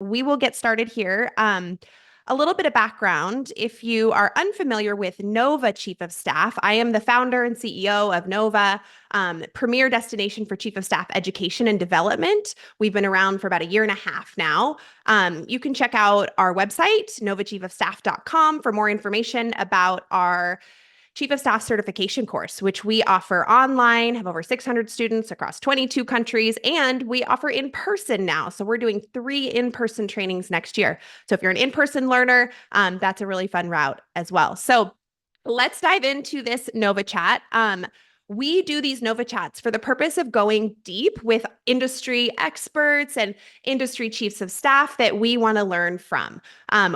we will get started here. A little bit of background. If you are unfamiliar with Nova Chief of Staff, I am the founder and CEO of Nova, premier destination for Chief of Staff education and development. We've been around for about a year and a half now. You can check out our website, novachiefofstaff.com, for more information about our Chief of Staff certification course, which we offer online, have over 600 students across 22 countries, and we offer in person now. So we're doing 3 in-person trainings next year. So if you're an in-person learner, that's a really fun route as well. So let's dive into this Nova Chat. We do these Nova Chats for the purpose of going deep with industry experts and industry chiefs of staff that we want to learn from.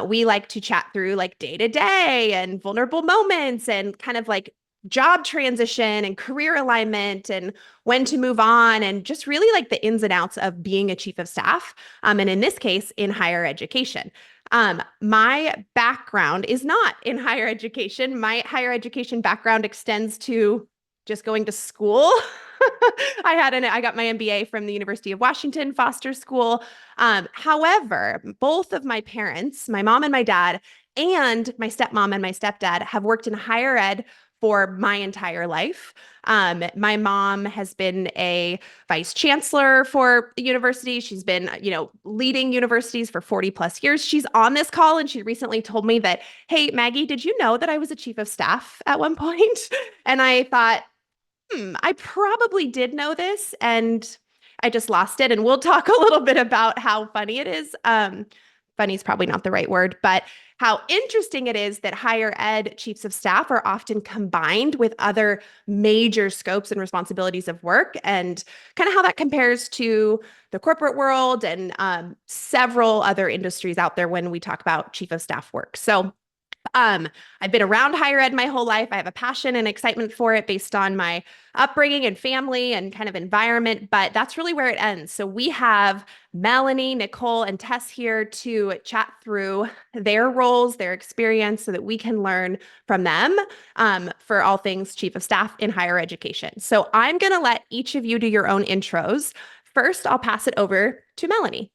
We like to chat through like day to day and vulnerable moments and kind of like job transition and career alignment and when to move on and just really like the ins and outs of being a chief of staff. And in this case, in higher education. My background is not in higher education. My higher education background extends to just going to school. I got my MBA from the University of Washington Foster School. However, both of my parents, my mom and my dad, and my stepmom and my stepdad have worked in higher ed for my entire life. My mom has been a vice chancellor for the university. She's been, leading universities for 40 plus years. She's on this call and she recently told me that, hey, Maggie, did you know that I was a chief of staff at one point? And I thought, I probably did know this and I just lost it. And we'll talk a little bit about how funny it is. Funny is probably not the right word, but how interesting it is that higher ed chiefs of staff are often combined with other major scopes and responsibilities of work and kind of how that compares to the corporate world and several other industries out there when we talk about chief of staff work. So I've been around higher ed my whole life. I have a passion and excitement for it based on my upbringing and family and kind of environment, but that's really where it ends. So we have Melanie, Nicole, and Tess here to chat through their roles, their experience, so that we can learn from them for all things chief of staff in higher education. So I'm going to let each of you do your own intros. First, I'll pass it over to Melanie.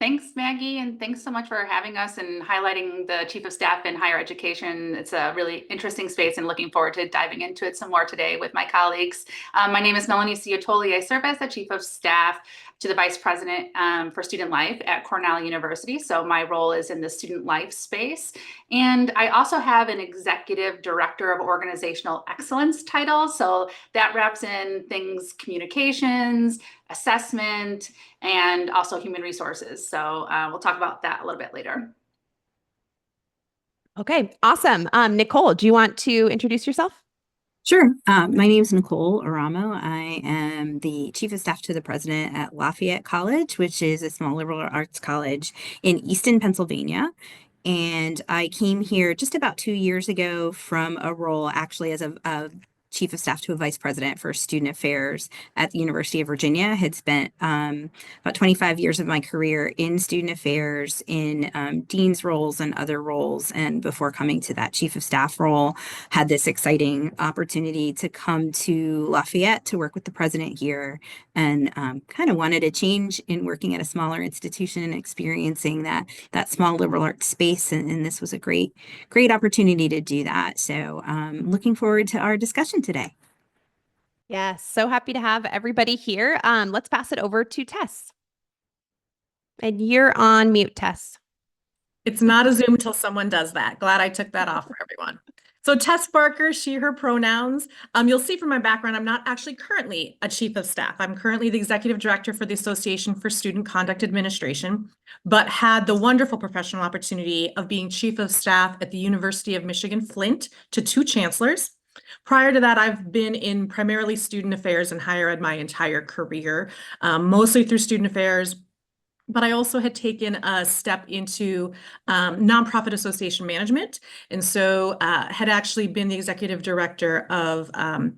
Thanks, Maggie, and thanks so much for having us and highlighting the Chief of Staff in higher education. It's a really interesting space and looking forward to diving into it some more today with my colleagues. My name is Melanie Ciotoli. I serve as the Chief of Staff to the Vice President for Student Life at Cornell University. So my role is in the student life space. And I also have an Executive Director of Organizational Excellence title. So that wraps in things communications, assessment, and also human resources. So we'll talk about that a little bit later. Okay, awesome. Nicole, do you want to introduce yourself? Sure. My name is Nicole Aramo. I am the Chief of Staff to the President at Lafayette College, which is a small liberal arts college in Easton, Pennsylvania. And I came here just about 2 years ago from a role actually as a Chief of Staff to a Vice President for Student Affairs at the University of Virginia. I had spent about 25 years of my career in student affairs, in dean's roles and other roles. And before coming to that Chief of Staff role, had this exciting opportunity to come to Lafayette to work with the president here, and kind of wanted a change in working at a smaller institution and experiencing that small liberal arts space. And this was a great opportunity to do that. So looking forward to our discussion today. Yes, so happy to have everybody here. Let's pass it over to Tess. And you're on mute, Tess. It's not a Zoom until someone does that. Glad I took that off for everyone. So Tess Barker, she, her pronouns. You'll see from my background, I'm not actually currently a chief of staff. I'm currently the executive director for the Association for Student Conduct Administration, but had the wonderful professional opportunity of being chief of staff at the University of Michigan-Flint to 2 chancellors. Prior to that, I've been in primarily student affairs and higher ed my entire career, mostly through student affairs. But I also had taken a step into nonprofit association management. And so had actually been the executive director of a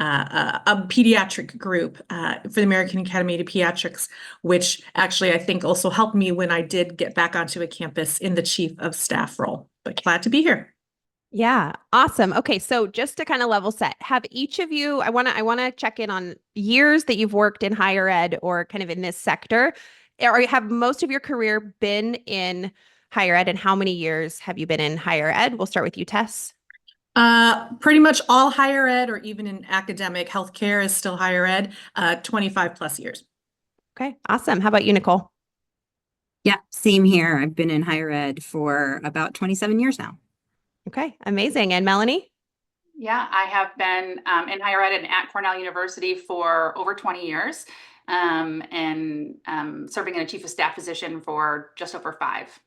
pediatric group for the American Academy of Pediatrics, which actually I think also helped me when I did get back onto a campus in the chief of staff role. But glad to be here. Yeah, awesome. Okay, so just to kind of level set, have each of you, I want to check in on years that you've worked in higher ed or kind of in this sector. or have most of your career been in higher ed, and how many years have you been in higher ed? We'll start with you, Tess. Pretty much all higher ed, or even in academic healthcare is still higher ed, 25 plus years. Okay, awesome. How about you, Nicole? Yeah, same here. I've been in higher ed for about 27 years now. Okay, amazing. And Melanie? Yeah, I have been in higher ed and at Cornell University for over 20 years, and serving in a chief of staff position for just over 5.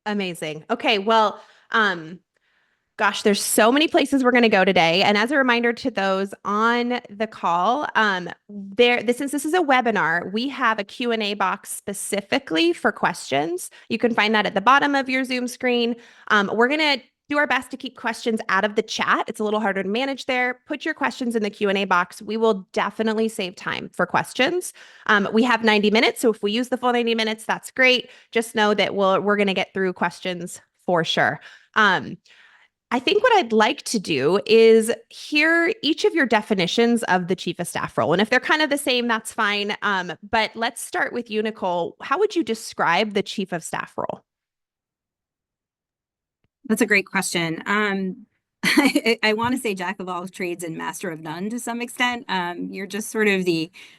Amazing. Okay, well, gosh, there's so many places we're going to go today. And as a reminder to those on the call, since this is a webinar, we have a Q&A box specifically for questions. You can find that at the bottom of your Zoom screen. We're going to do our best to keep questions out of the chat. It's a little harder to manage there. Put your questions in the Q&A box. We will definitely save time for questions. We have 90 minutes, so if we use the full 90 minutes, that's great. Just know that we're going to get through questions for sure. I think what I'd like to do is hear each of your definitions of the chief of staff role. And if they're kind of the same, that's fine. But let's start with you, Nicole. How would you describe the chief of staff role? That's a great question. I want to say jack of all trades and master of none to some extent. You're just sort of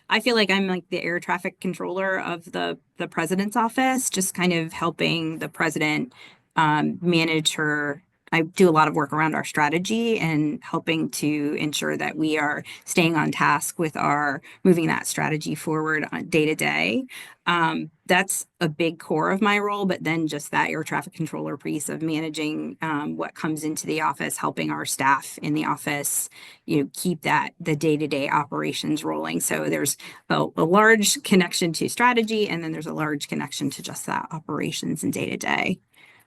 I feel like I'm like the air traffic controller of the president's office, just kind of helping the president manage her. I do a lot of work around our strategy and helping to ensure that we are staying on task with our moving that strategy forward on day to day. That's a big core of my role, but then just that air traffic controller piece of managing what comes into the office, helping our staff in the office, keep the day-to-day operations rolling. So there's a large connection to strategy, and then there's a large connection to just that operations and day to day.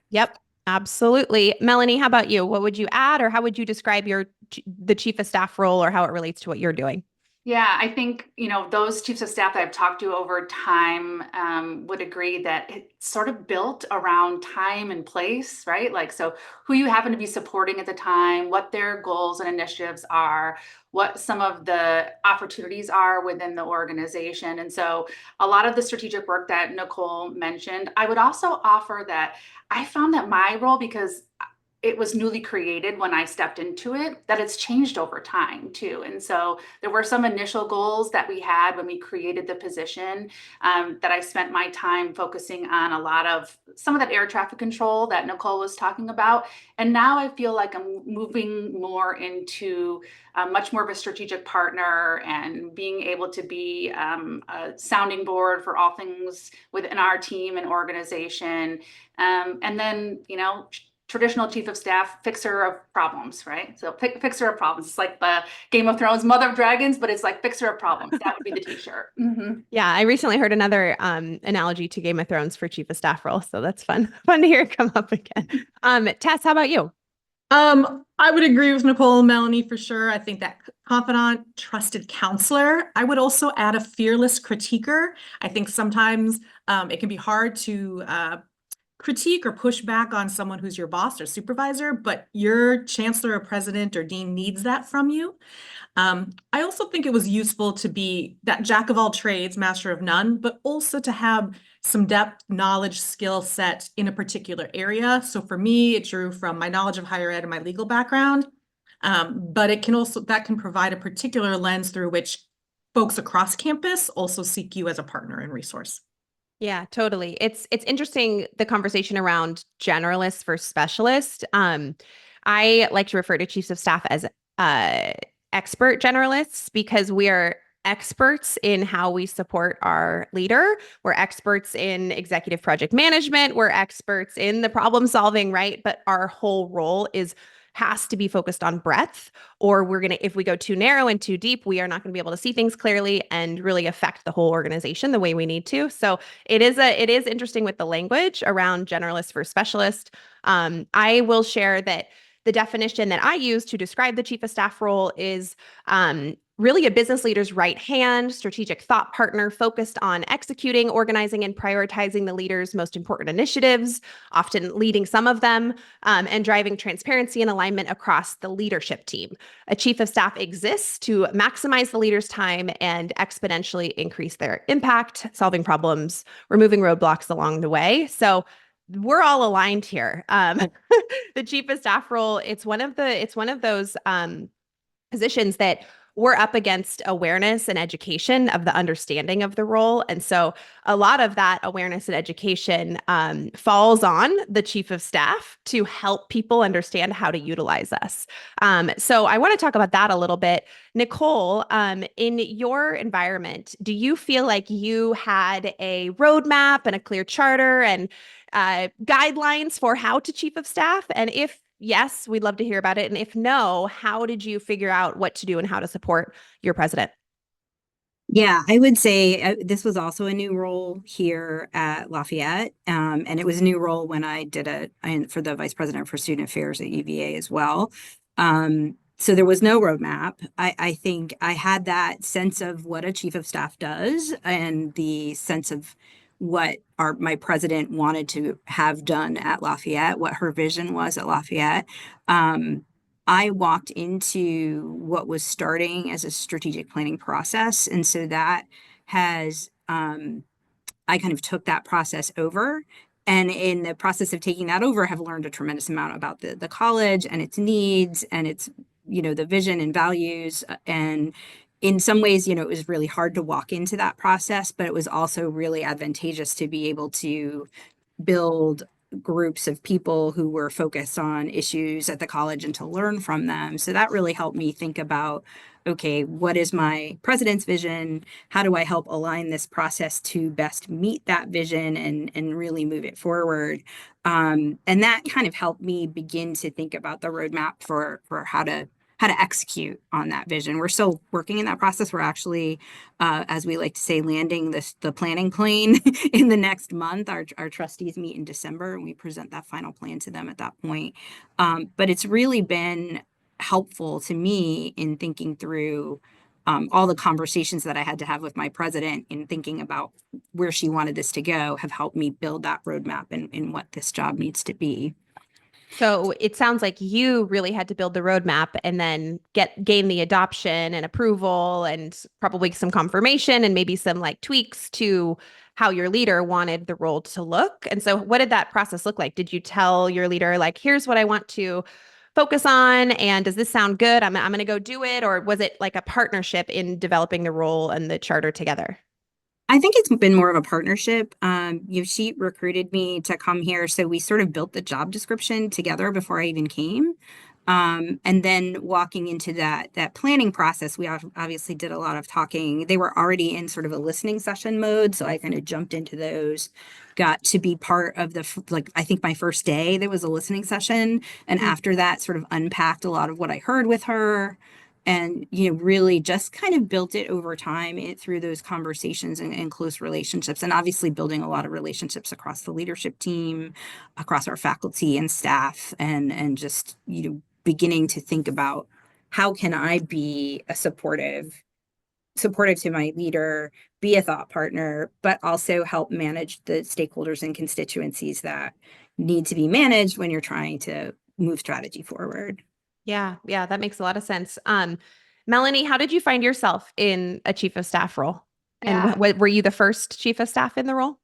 Yep, absolutely. Melanie, how about you? What would you add, or how would you describe the chief of staff role, or how it relates to what you're doing? Yeah, I think, those chiefs of staff that I've talked to over time would agree that it's sort of built around time and place, right? Like, so who you happen to be supporting at the time, what their goals and initiatives are, what some of the opportunities are within the organization. And so a lot of the strategic work that Nicole mentioned, I would also offer that I found that my role, because it was newly created when I stepped into it, that it's changed over time too. And so there were some initial goals that we had when we created the position that I spent my time focusing on a lot of some of that air traffic control that Nicole was talking about. And now I feel like I'm moving more into much more of a strategic partner and being able to be a sounding board for all things within our team and organization. And then, traditional chief of staff, fixer of problems, right? So fixer of problems. It's like the Game of Thrones, Mother of Dragons, but it's like fixer of problems. That would be the t-shirt. Mm-hmm. Yeah, I recently heard another analogy to Game of Thrones for chief of staff role, so that's fun to hear it come up again. Tess, how about you? I would agree with Nicole and Melanie for sure. I think that confidant, trusted counselor. I would also add a fearless critiquer. I think sometimes it can be hard to critique or push back on someone who's your boss or supervisor, but your chancellor or president or dean needs that from you. I also think it was useful to be that jack of all trades, master of none, but also to have some depth, knowledge, skill set in a particular area. So for me, it drew from my knowledge of higher ed and my legal background, but that can provide a particular lens through which folks across campus also seek you as a partner and resource. Yeah, totally. It's interesting, the conversation around generalist versus specialist. I like to refer to chiefs of staff as expert generalists because we are experts in how we support our leader. We're experts in executive project management. We're experts in the problem solving, right? But our whole role has to be focused on breadth, or if we go too narrow and too deep, we are not going to be able to see things clearly and really affect the whole organization the way we need to. So it is interesting with the language around generalist versus specialist. I will share that the definition that I use to describe the chief of staff role is really a business leader's right hand, strategic thought partner focused on executing, organizing, and prioritizing the leader's most important initiatives, often leading some of them, and driving transparency and alignment across the leadership team. A chief of staff exists to maximize the leader's time and exponentially increase their impact, solving problems, removing roadblocks along the way. So we're all aligned here. The chief of staff role, it's one of those positions that we're up against awareness and education of the understanding of the role. And so a lot of that awareness and education falls on the chief of staff to help people understand how to utilize us. So I want to talk about that a little bit. Nicole, in your environment, do you feel like you had a roadmap and a clear charter and guidelines for how to chief of staff? And if yes, we'd love to hear about it. And if no, how did you figure out what to do and how to support your president? Yeah, I would say this was also a new role here at Lafayette. And it was a new role when I did for the vice president for student affairs at UVA as well. So there was no roadmap. I think I had that sense of what a chief of staff does and the sense of what my president wanted to have done at Lafayette, what her vision was at Lafayette. I walked into what was starting as a strategic planning process. And so that has, I kind of took that process over. And in the process of taking that over, have learned a tremendous amount about the college and its needs and its, the vision and values. And in some ways, it was really hard to walk into that process, but it was also really advantageous to be able to build groups of people who were focused on issues at the college and to learn from them. So that really helped me think about, okay, what is my president's vision? How do I help align this process to best meet that vision and really move it forward? And that kind of helped me begin to think about the roadmap for how to execute on that vision. We're still working in that process. We're actually, as we like to say, landing the planning plane in the next month. Our trustees meet in December and we present that final plan to them at that point. But it's really been helpful to me in thinking through all the conversations that I had to have with my president in thinking about where she wanted this to go have helped me build that roadmap in what this job needs to be. So it sounds like you really had to build the roadmap and then gain the adoption and approval and probably some confirmation and maybe some like tweaks to how your leader wanted the role to look. And so what did that process look like? Did you tell your leader, like, here's what I want to focus on, and does this sound good? I'm going to go do it. Or was it like a partnership in developing the role and the charter together? I think it's been more of a partnership. She recruited me to come here, so we sort of built the job description together before I even came. And then walking into that planning process, we obviously did a lot of talking. They were already in sort of a listening session mode, so I kind of jumped into those. Got to be part of I think my first day there was a listening session, and after that, sort of unpacked a lot of what I heard with her. And, really just kind of built it over time through those conversations and close relationships, and obviously building a lot of relationships across the leadership team, across our faculty and staff, and just, beginning to think about how can I be a supportive to my leader, be a thought partner, but also help manage the stakeholders and constituencies that need to be managed when you're trying to move strategy forward. Yeah, that makes a lot of sense. Melanie, how did you find yourself in a chief of staff role? Yeah. And were you the first chief of staff in the role?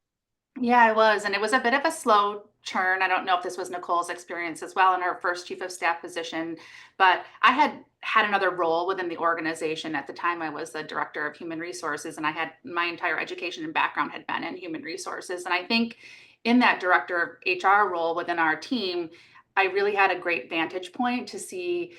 Yeah, I was. And it was a bit of a slow churn. I don't know if this was Nicole's experience as well in her first chief of staff position, but I had another role within the organization. At the time, I was the director of human resources, and I had my entire education and background had been in human resources. And I think in that director of HR role within our team, I really had a great vantage point to see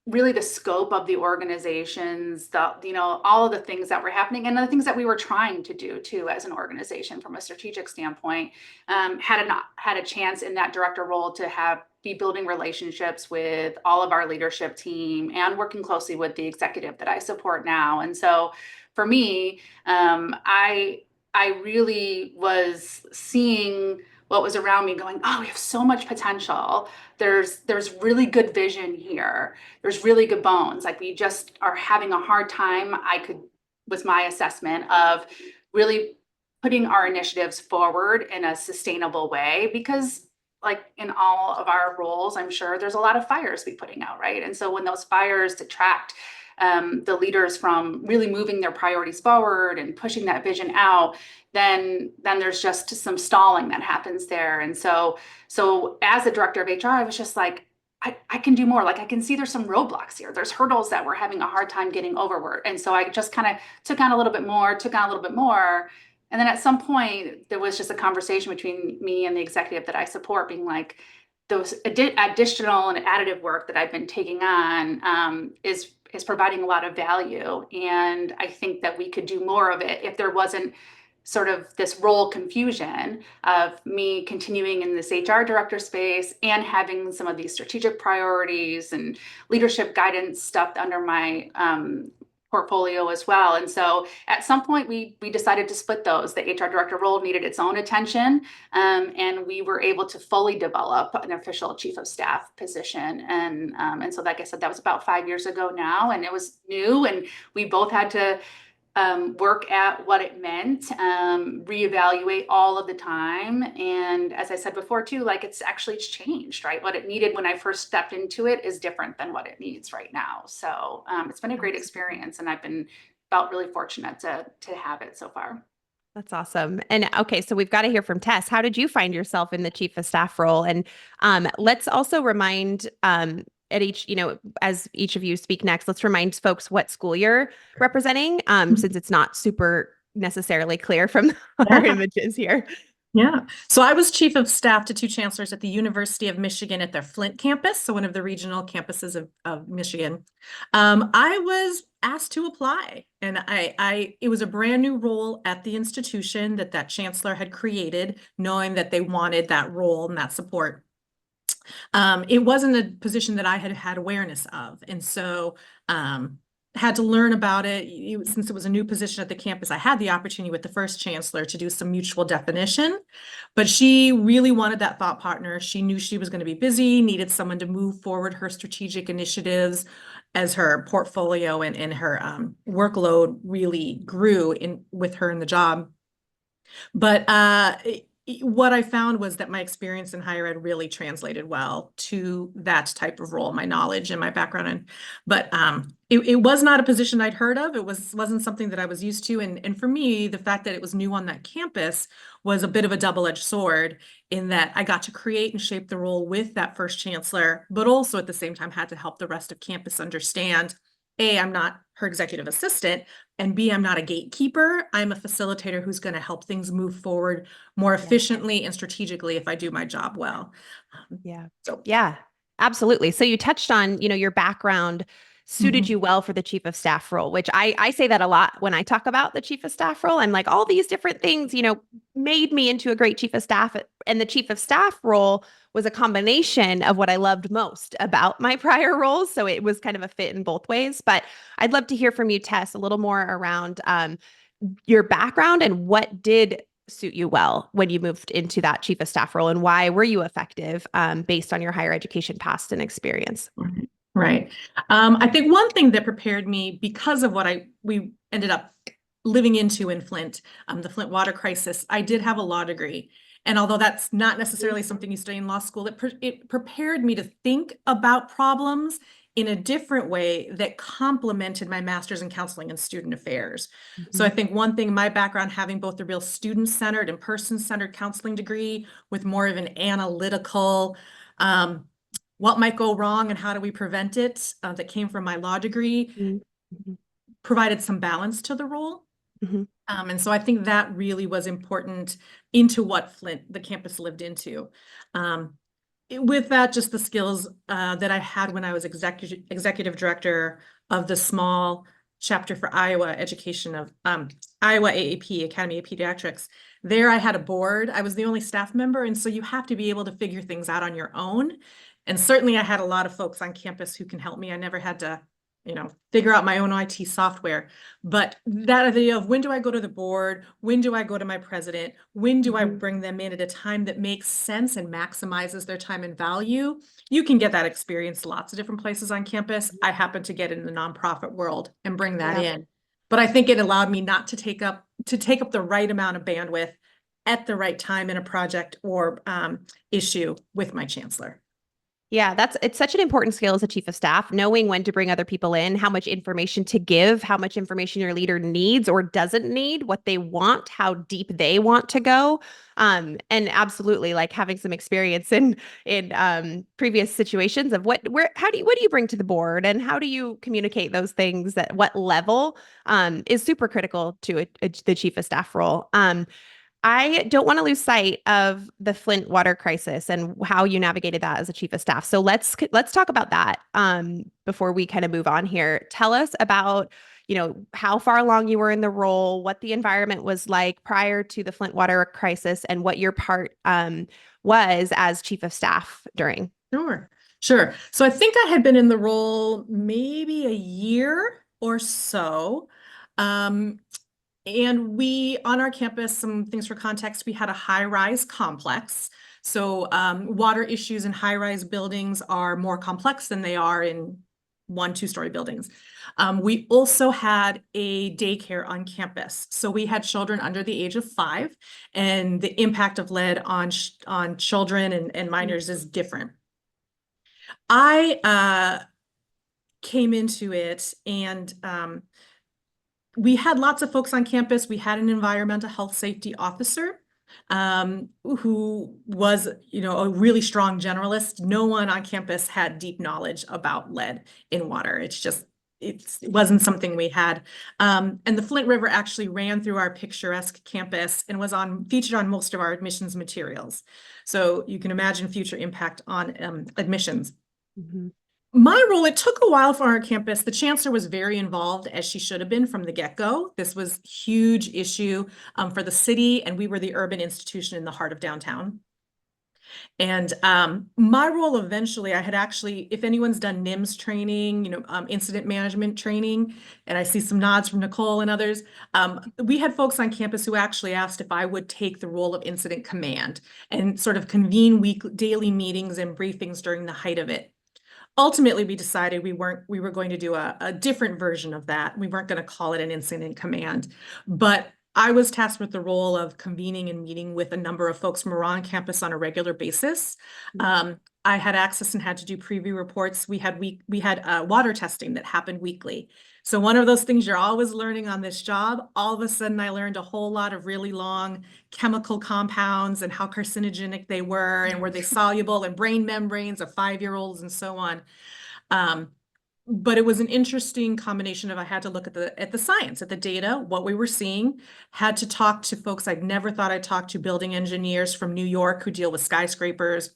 really the scope of the organizations, all of the things that were happening and the things that we were trying to do too as an organization from a strategic standpoint. Had a chance in that director role to be building relationships with all of our leadership team and working closely with the executive that I support now. And so for me, I really was seeing what was around me going, oh, we have so much potential. There's really good vision here. There's really good bones. Like we just are having a hard time, was my assessment of really putting our initiatives forward in a sustainable way, because like in all of our roles, I'm sure there's a lot of fires to be putting out, right? And so when those fires detract the leaders from really moving their priorities forward and pushing that vision out, then there's just some stalling that happens there. And so as a director of HR, I was just like, I can do more. Like I can see there's some roadblocks here. There's hurdles that we're having a hard time getting over. And so I just kind of took on a little bit more. And then at some point, there was just a conversation between me and the executive that I support being like, those additional and additive work that I've been taking on is providing a lot of value. And I think that we could do more of it if there wasn't sort of this role confusion of me continuing in this HR director space and having some of these strategic priorities and leadership guidance stuff under my portfolio as well. And so at some point we decided to split those. The HR director role needed its own attention, and we were able to fully develop an official chief of staff position. And so like I said, that was about 5 years ago now, and it was new, and we both had to work at what it meant, reevaluate all of the time. And as I said before too, like it's changed, right? What it needed when I first stepped into it is different than what it needs right now. So it's been a great experience, and I've felt really fortunate to have it so far. That's awesome. And okay, so we've got to hear from Tess. How did you find yourself in the chief of staff role? And let's also remind at each, as each of you speak next, let's remind folks what school you're representing, since it's not super necessarily clear from our images here. Yeah. So I was chief of staff to two chancellors at the University of Michigan at their Flint campus, so one of the regional campuses of Michigan. I was asked to apply, and it was a brand new role at the institution that chancellor had created, knowing that they wanted that role and that support. It wasn't a position that I had awareness of, and so had to learn about it. Since it was a new position at the campus, I had the opportunity with the first chancellor to do some mutual definition, but she really wanted that thought partner. She knew she was going to be busy, needed someone to move forward her strategic initiatives as her portfolio and her workload really grew with her in the job. But what I found was that my experience in higher ed really translated well to that type of role, my knowledge and my background. But it was not a position I'd heard of. It wasn't something that I was used to. And for me, the fact that it was new on that campus was a bit of a double-edged sword, in that I got to create and shape the role with that first chancellor, but also at the same time had to help the rest of campus understand, A, I'm not her executive assistant, and B, I'm not a gatekeeper. I'm a facilitator who's going to help things move forward more efficiently and strategically if I do my job well. Yeah, absolutely. So you touched on, your background suited you well for the chief of staff role, which I say that a lot when I talk about the chief of staff role. I'm like, all these different things, made me into a great chief of staff. And the chief of staff role was a combination of what I loved most about my prior roles. So it was kind of a fit in both ways. But I'd love to hear from you, Tess, a little more around your background and what did suit you well when you moved into that chief of staff role, and why were you effective based on your higher education past and experience? Right. I think one thing that prepared me, because of what we ended up living into in Flint, the Flint water crisis, I did have a law degree. And although that's not necessarily something you study in law school, it prepared me to think about problems in a different way that complemented my master's in counseling and student affairs. So I think one thing, my background, having both the real student-centered and person-centered counseling degree with more of an analytical, what might go wrong and how do we prevent it, that came from my law degree, provided some balance to the role. And so I think that really was important into what Flint, the campus, lived into. With that, just the skills that I had when I was executive director of the small chapter for Iowa education of Iowa AAP, Academy of Pediatrics. There I had a board. I was the only staff member. And so you have to be able to figure things out on your own. And certainly I had a lot of folks on campus who can help me. I never had to figure out my own IT software. But that idea of when do I go to the board? When do I go to my president? When do I bring them in at a time that makes sense and maximizes their time and value? You can get that experience lots of different places on campus. I happen to get in the nonprofit world and bring that in. But I think it allowed me not to take up the right amount of bandwidth at the right time in a project or issue with my chancellor. Yeah, it's such an important skill as a chief of staff, knowing when to bring other people in, how much information to give, how much information your leader needs or doesn't need, what they want, how deep they want to go. And absolutely like having some experience in previous situations of what do you bring to the board and how do you communicate those things at what level is super critical to the chief of staff role. I don't want to lose sight of the Flint water crisis and how you navigated that as a chief of staff. So let's talk about that before we kind of move on here. Tell us about, how far along you were in the role, what the environment was like prior to the Flint water crisis, and what your part was as chief of staff during. Sure. So I think I had been in the role maybe a year or so. And we, on our campus, some things for context, we had a high-rise complex. So water issues in high-rise buildings are more complex than they are in 1-2-story buildings. We also had a daycare on campus. So we had children under the age of 5, and the impact of lead on children and minors is different. I came into it and we had lots of folks on campus. We had an environmental health safety officer who was, a really strong generalist. No one on campus had deep knowledge about lead in water. It wasn't something we had. And the Flint River actually ran through our picturesque campus and was featured on most of our admissions materials. So you can imagine future impact on admissions. My role, it took a while for our campus. The chancellor was very involved, as she should have been from the get-go. This was a huge issue for the city, and we were the urban institution in the heart of downtown. And my role eventually, I had actually, if anyone's done NIMS training, incident management training, and I see some nods from Nicole and others, we had folks on campus who actually asked if I would take the role of incident command and sort of convene daily meetings and briefings during the height of it. Ultimately, we decided we were going to do a different version of that. We weren't going to call it an incident command, but I was tasked with the role of convening and meeting with a number of folks from around campus on a regular basis. I had access and had to do preview reports. We had water testing that happened weekly. So one of those things you're always learning on this job, all of a sudden I learned a whole lot of really long chemical compounds and how carcinogenic they were and were they soluble in brain membranes of 5-year-olds and so on. But it was an interesting combination of I had to look at the science, at the data, what we were seeing, had to talk to folks I'd never thought I'd talk to, building engineers from New York who deal with skyscrapers,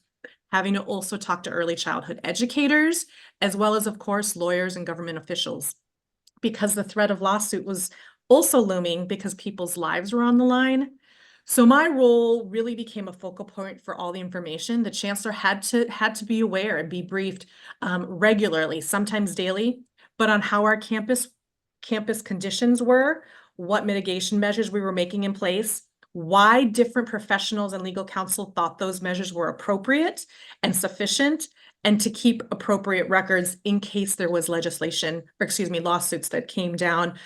having to also talk to early childhood educators, as well as, of course, lawyers and government officials, because the threat of lawsuit was also looming because people's lives were on the line. So my role really became a focal point for all the information. The chancellor had to be aware and be briefed regularly, sometimes daily, but on how our campus conditions were, what mitigation measures we were making in place, why different professionals and legal counsel thought those measures were appropriate and sufficient, and to keep appropriate records in case there was lawsuits that came down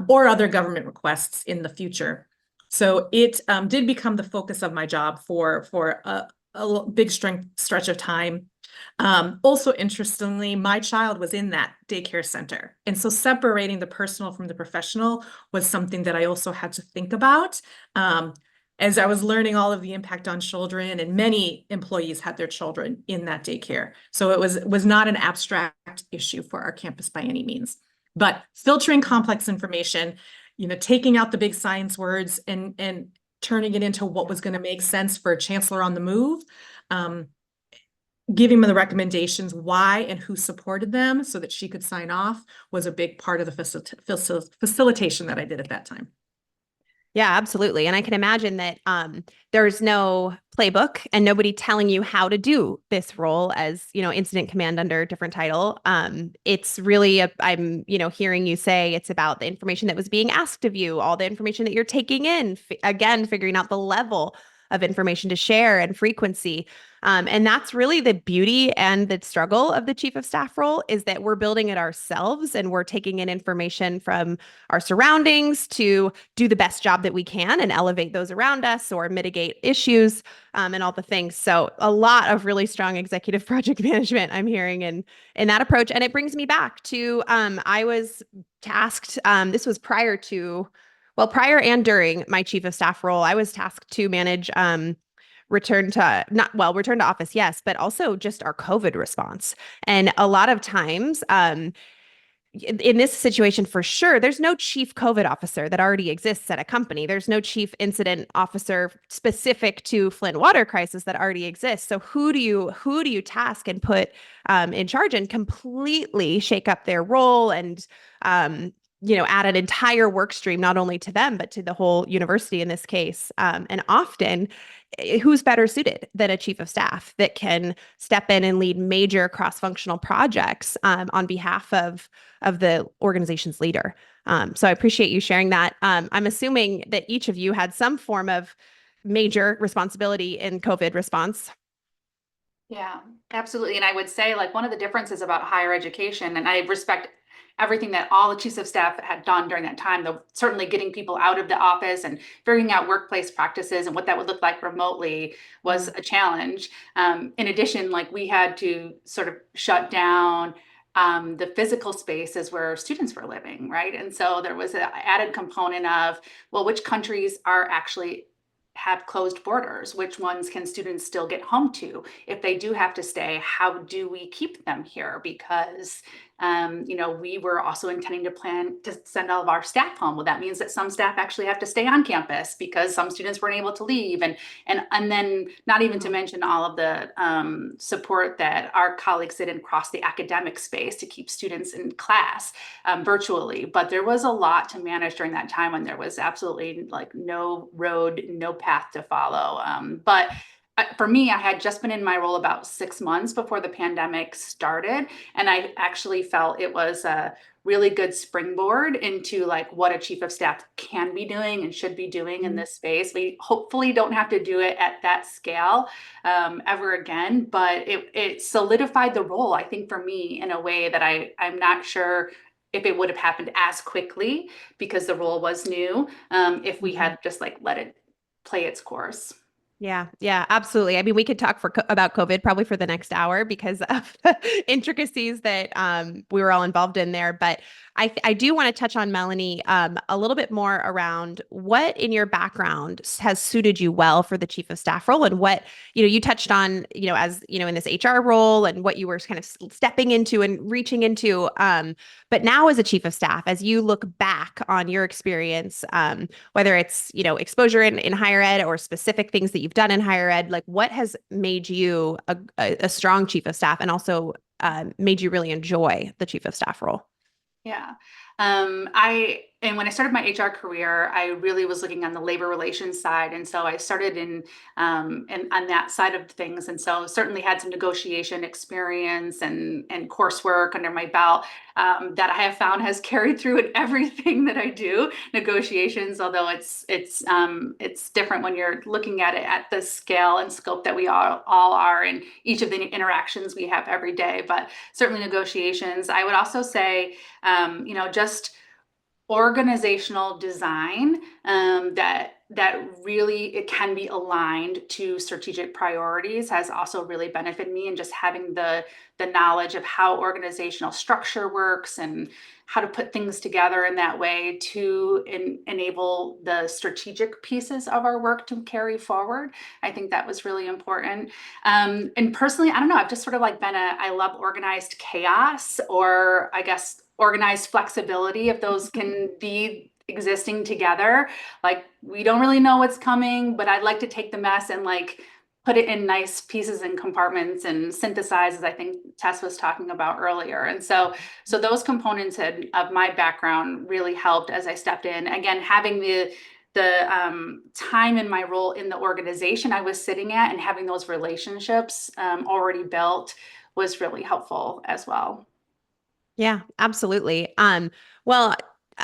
or other government requests in the future. So it did become the focus of my job for a big stretch of time. Also, interestingly, my child was in that daycare center. And so separating the personal from the professional was something that I also had to think about as I was learning all of the impact on children, and many employees had their children in that daycare. So it was not an abstract issue for our campus by any means, but filtering complex information, taking out the big science words and turning it into what was going to make sense for a chancellor on the move, giving them the recommendations, why and who supported them so that she could sign off, was a big part of the facilitation that I did at that time. Yeah, absolutely. And I can imagine that there's no playbook and nobody telling you how to do this role as, incident command under a different title. It's really, I'm, hearing you say it's about the information that was being asked of you, all the information that you're taking in, again, figuring out the level of information to share and frequency. And that's really the beauty and the struggle of the chief of staff role, is that we're building it ourselves and we're taking in information from our surroundings to do the best job that we can and elevate those around us or mitigate issues, and all the things. So a lot of really strong executive project management I'm hearing in that approach. And it brings me back to I was tasked, this was prior and during my chief of staff role, I was tasked to manage return to office, yes, but also just our COVID response. And a lot of times, in this situation, for sure, there's no chief COVID officer that already exists at a company. There's no chief incident officer specific to Flint water crisis that already exists. So who do you task and put in charge and completely shake up their role and add an entire work stream, not only to them, but to the whole university in this case. And often, who's better suited than a chief of staff that can step in and lead major cross-functional projects on behalf of the organization's leader. So I appreciate you sharing that. I'm assuming that each of you had some form of major responsibility in COVID response. Yeah, absolutely. And I would say, like, one of the differences about higher education, and I respect everything that all the chiefs of staff had done during that time, though certainly getting people out of the office and figuring out workplace practices and what that would look like remotely was a challenge. In addition, like, we had to sort of shut down the physical spaces where students were living, right? And so there was an added component of, well, which countries are actually have closed borders? Which ones can students still get home to? If they do have to stay, how do we keep them here? Because we were also intending to plan to send all of our staff home. Well, that means that some staff actually have to stay on campus because some students weren't able to leave, and then not even to mention all of the support that our colleagues did across the academic space to keep students in class virtually. But there was a lot to manage during that time when there was absolutely like no road, no path to follow. But for me, I had just been in my role about 6 months before the pandemic started, and I actually felt it was a really good springboard into like what a chief of staff can be doing and should be doing in this space. We hopefully don't have to do it at that scale ever again, but it solidified the role, I think, for me in a way that I'm not sure if it would have happened as quickly, because the role was new, if we had just like let it play its course. Yeah, absolutely. I mean, we could talk about COVID probably for the next hour because of the intricacies that we were all involved in there. But I do want to touch on, Melanie, a little bit more around what in your background has suited you well for the chief of staff role, and what, you touched on, as, in this HR role and what you were kind of stepping into and reaching into. But now as a chief of staff, as you look back on your experience, whether it's, exposure in higher ed or specific things that you've done in higher ed, like what has made you a strong chief of staff and also made you really enjoy the chief of staff role? Yeah. When I started my HR career, I really was looking on the labor relations side. And so I started in on that side of things. And so certainly had some negotiation experience and coursework under my belt that I have found has carried through in everything that I do. Negotiations, although it's different when you're looking at it at the scale and scope that we all are in each of the interactions we have every day, but certainly negotiations. I would also say, just organizational design that really it can be aligned to strategic priorities has also really benefited me, and just having the knowledge of how organizational structure works and how to put things together in that way to enable the strategic pieces of our work to carry forward. I think that was really important. And personally, I don't know, I've just sort of like I love organized chaos, or I guess organized flexibility, if those can be existing together. Like, we don't really know what's coming, but I'd like to take the mess and like put it in nice pieces and compartments and synthesize, as I think Tess was talking about earlier. And so those components of my background really helped as I stepped in. Again, having time in my role in the organization I was sitting at and having those relationships already built was really helpful as well. Yeah, absolutely. Well,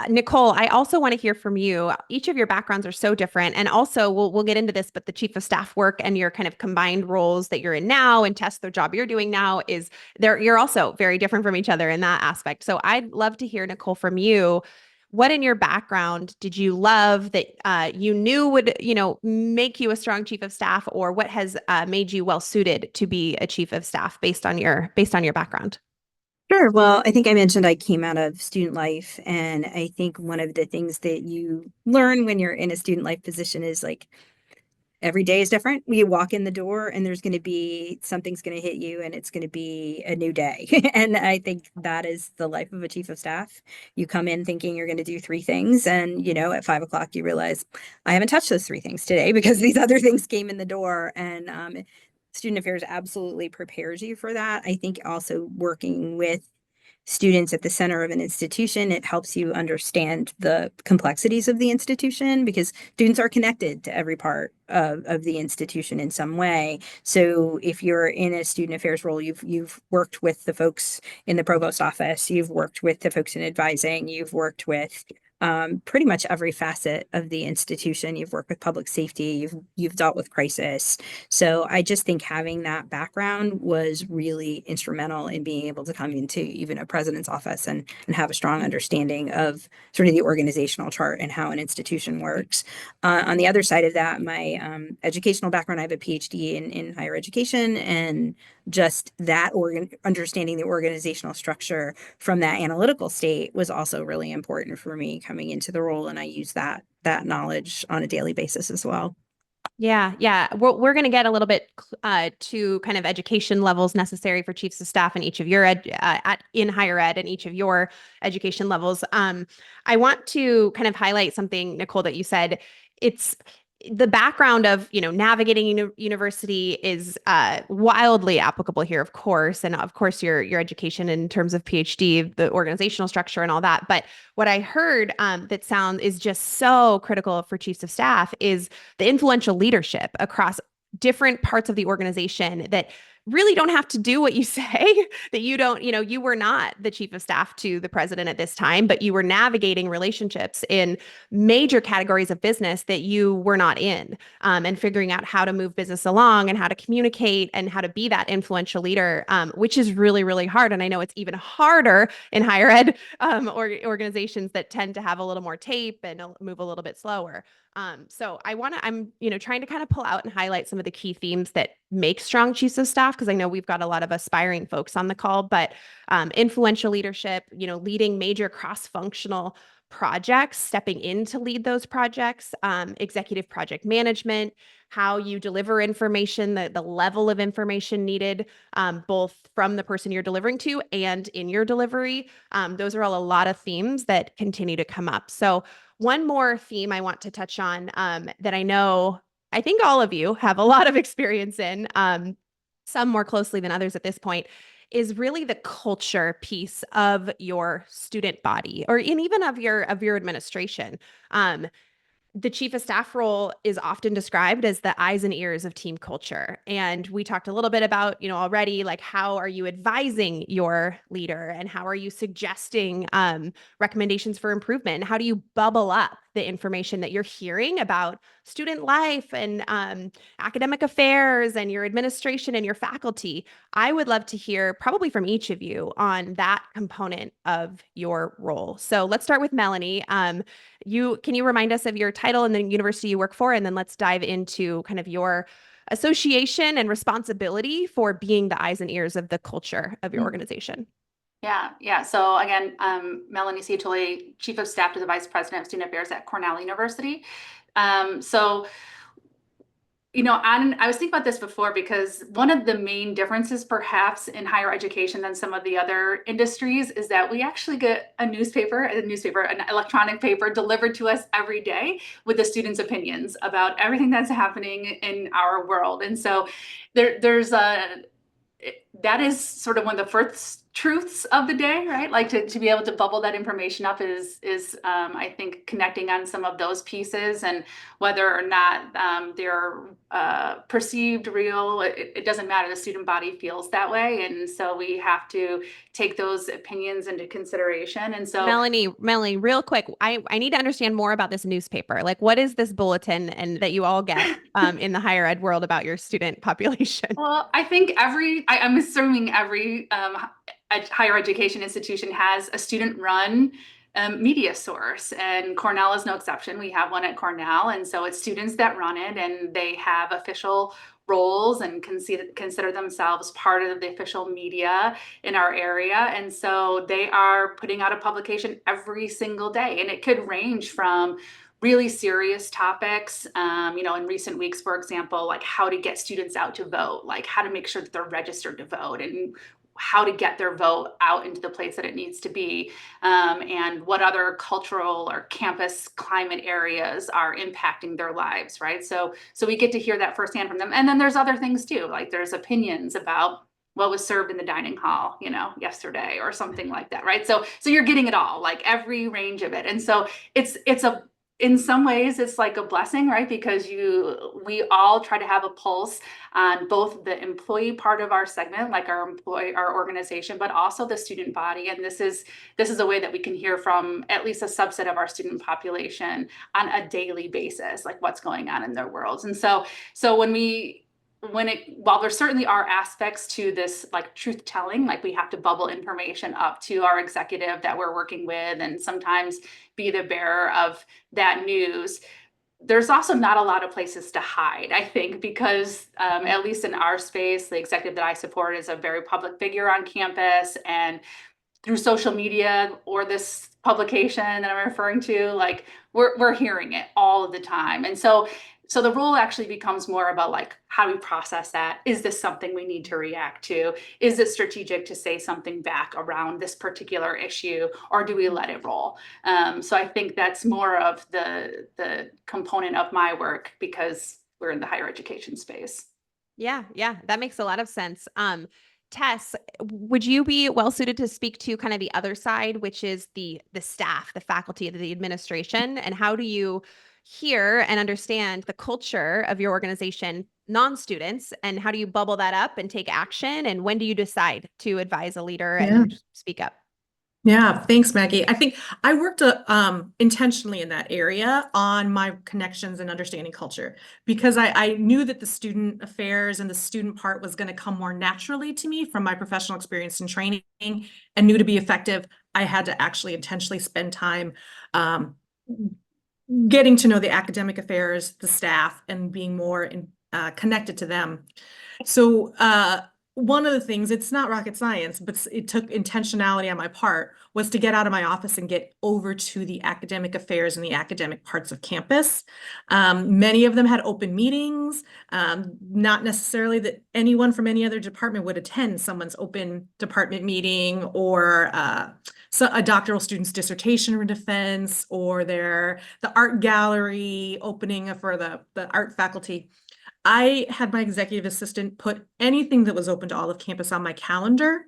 Nicole, I also want to hear from you. Each of your backgrounds are so different, and also we'll get into this, but the chief of staff work and your kind of combined roles that you're in now and Tess, the job you're doing now is there. You're also very different from each other in that aspect. So I'd love to hear, Nicole, from you. What in your background did you love that you knew would, make you a strong chief of staff, or what has made you well suited to be a chief of staff based on your background? Sure. Well, I think I mentioned I came out of student life, and I think one of the things that you learn when you're in a student life position is like every day is different. You walk in the door and there's going to be something's going to hit you and it's going to be a new day. And I think that is the life of a chief of staff. You come in thinking you're going to do three things. And, at 5 o'clock, you realize I haven't touched those three things today because these other things came in the door. And student affairs absolutely prepares you for that. I think also working with students at the center of an institution, it helps you understand the complexities of the institution because students are connected to every part of the institution in some way. So if you're in a student affairs role, you've worked with the folks in the provost office, you've worked with the folks in advising, you've worked with pretty much every facet of the institution. You've worked with public safety, you've dealt with crisis. So I just think having that background was really instrumental in being able to come into even a president's office and have a strong understanding of sort of the organizational chart and how an institution works. On the other side of that, my educational background, I have a PhD in higher education, and just that understanding the organizational structure from that analytical state was also really important for me coming into the role. And I use that knowledge on a daily basis as well. Yeah, yeah. We're going to get a little bit to kind of education levels necessary for chiefs of staff in each of your in higher ed and each of your education levels. I want to kind of highlight something, Nicole, that you said. It's the background of navigating university is wildly applicable here, of course, and of course your education in terms of PhD, the organizational structure, and all that. But what I heard that is just so critical for chiefs of staff is the influential leadership across different parts of the organization that really don't have to do what you say, that you don't, you were not the chief of staff to the president at this time, but you were navigating relationships in major categories of business that you were not in, and figuring out how to move business along and how to communicate and how to be that influential leader, which is really, really hard. And I know it's even harder in higher ed or organizations that tend to have a little more tape and move a little bit slower. So I'm trying to kind of pull out and highlight some of the key themes that make strong chiefs of staff, because I know we've got a lot of aspiring folks on the call, but influential leadership, leading major cross-functional projects, stepping in to lead those projects, executive project management, how you deliver information, the level of information needed, both from the person you're delivering to and in your delivery. Those are all a lot of themes that continue to come up. So one more theme I want to touch on that I think all of you have a lot of experience in, some more closely than others at this point, is really the culture piece of your student body or even of your administration. The chief of staff role is often described as the eyes and ears of team culture. And we talked a little bit about, already, like, how are you advising your leader and how are you suggesting recommendations for improvement? How do you bubble up the information that you're hearing about student life and academic affairs and your administration and your faculty? I would love to hear probably from each of you on that component of your role. So let's start with Melanie. Can you remind us of your title and the university you work for, and then let's dive into kind of your association and responsibility for being the eyes and ears of the culture of your organization. Yeah. So again, Melanie Ciatulli, Chief of Staff to the Vice President of Student Affairs at Cornell University. I was thinking about this before because one of the main differences perhaps in higher education than some of the other industries is that we actually get an electronic paper delivered to us every day with the students' opinions about everything that's happening in our world. And so that is sort of one of the truths of the day, right? Like to be able to bubble that information up is I think connecting on some of those pieces, and whether or not they're perceived real, it doesn't matter. The student body feels that way. And so we have to take those opinions into consideration. And so Melanie, real quick, I need to understand more about this newspaper. Like, what is this bulletin and that you all get in the higher ed world about your student population? well, I think I'm assuming every higher education institution has a student-run media source, and Cornell is no exception. We have one at Cornell, and so it's students that run it, and they have official roles and consider themselves part of the official media in our area. And so they are putting out a publication every single day, and it could range from really serious topics, in recent weeks, for example, like how to get students out to vote, like how to make sure that they're registered to vote, and how to get their vote out into the place that it needs to be, and what other cultural or campus climate areas are impacting their lives, right? So we get to hear that firsthand from them. And then there's other things too, like there's opinions about what was served in the dining hall, yesterday or something like that, right? So you're getting it all, like every range of it. And so in some ways, it's like a blessing, right? Because we all try to have a pulse on both the employee part of our segment, like our organization, but also the student body. And this is a way that we can hear from at least a subset of our student population on a daily basis, like what's going on in their worlds. And so while there certainly are aspects to this, like truth telling, like we have to bubble information up to our executive that we're working with and sometimes be the bearer of that news, there's also not a lot of places to hide, I think, because at least in our space, the executive that I support is a very public figure on campus, and through social media or this publication that I'm referring to, like we're hearing it all of the time. And so the role actually becomes more about like how do we process that? Is this something we need to react to? Is it strategic to say something back around this particular issue, or do we let it roll? So I think that's more of the component of my work because we're in the higher education space. Yeah, that makes a lot of sense. Tess, would you be well suited to speak to kind of the other side, which is the staff, the faculty, the administration, and how do you hear and understand the culture of your organization, non-students, and how do you bubble that up and take action? And when do you decide to advise a leader and speak up? Yeah, thanks, Maggie. I think I worked intentionally in that area on my connections and understanding culture, because I knew that the student affairs and the student part was going to come more naturally to me from my professional experience and training, and knew to be effective, I had to actually intentionally spend time getting to know the academic affairs, the staff, and being more connected to them. So one of the things, it's not rocket science, but it took intentionality on my part, was to get out of my office and get over to the academic affairs and the academic parts of campus. Many of them had open meetings, not necessarily that anyone from any other department would attend someone's open department meeting, or a doctoral student's dissertation or defense, or the art gallery opening for the art faculty. I had my executive assistant put anything that was open to all of campus on my calendar,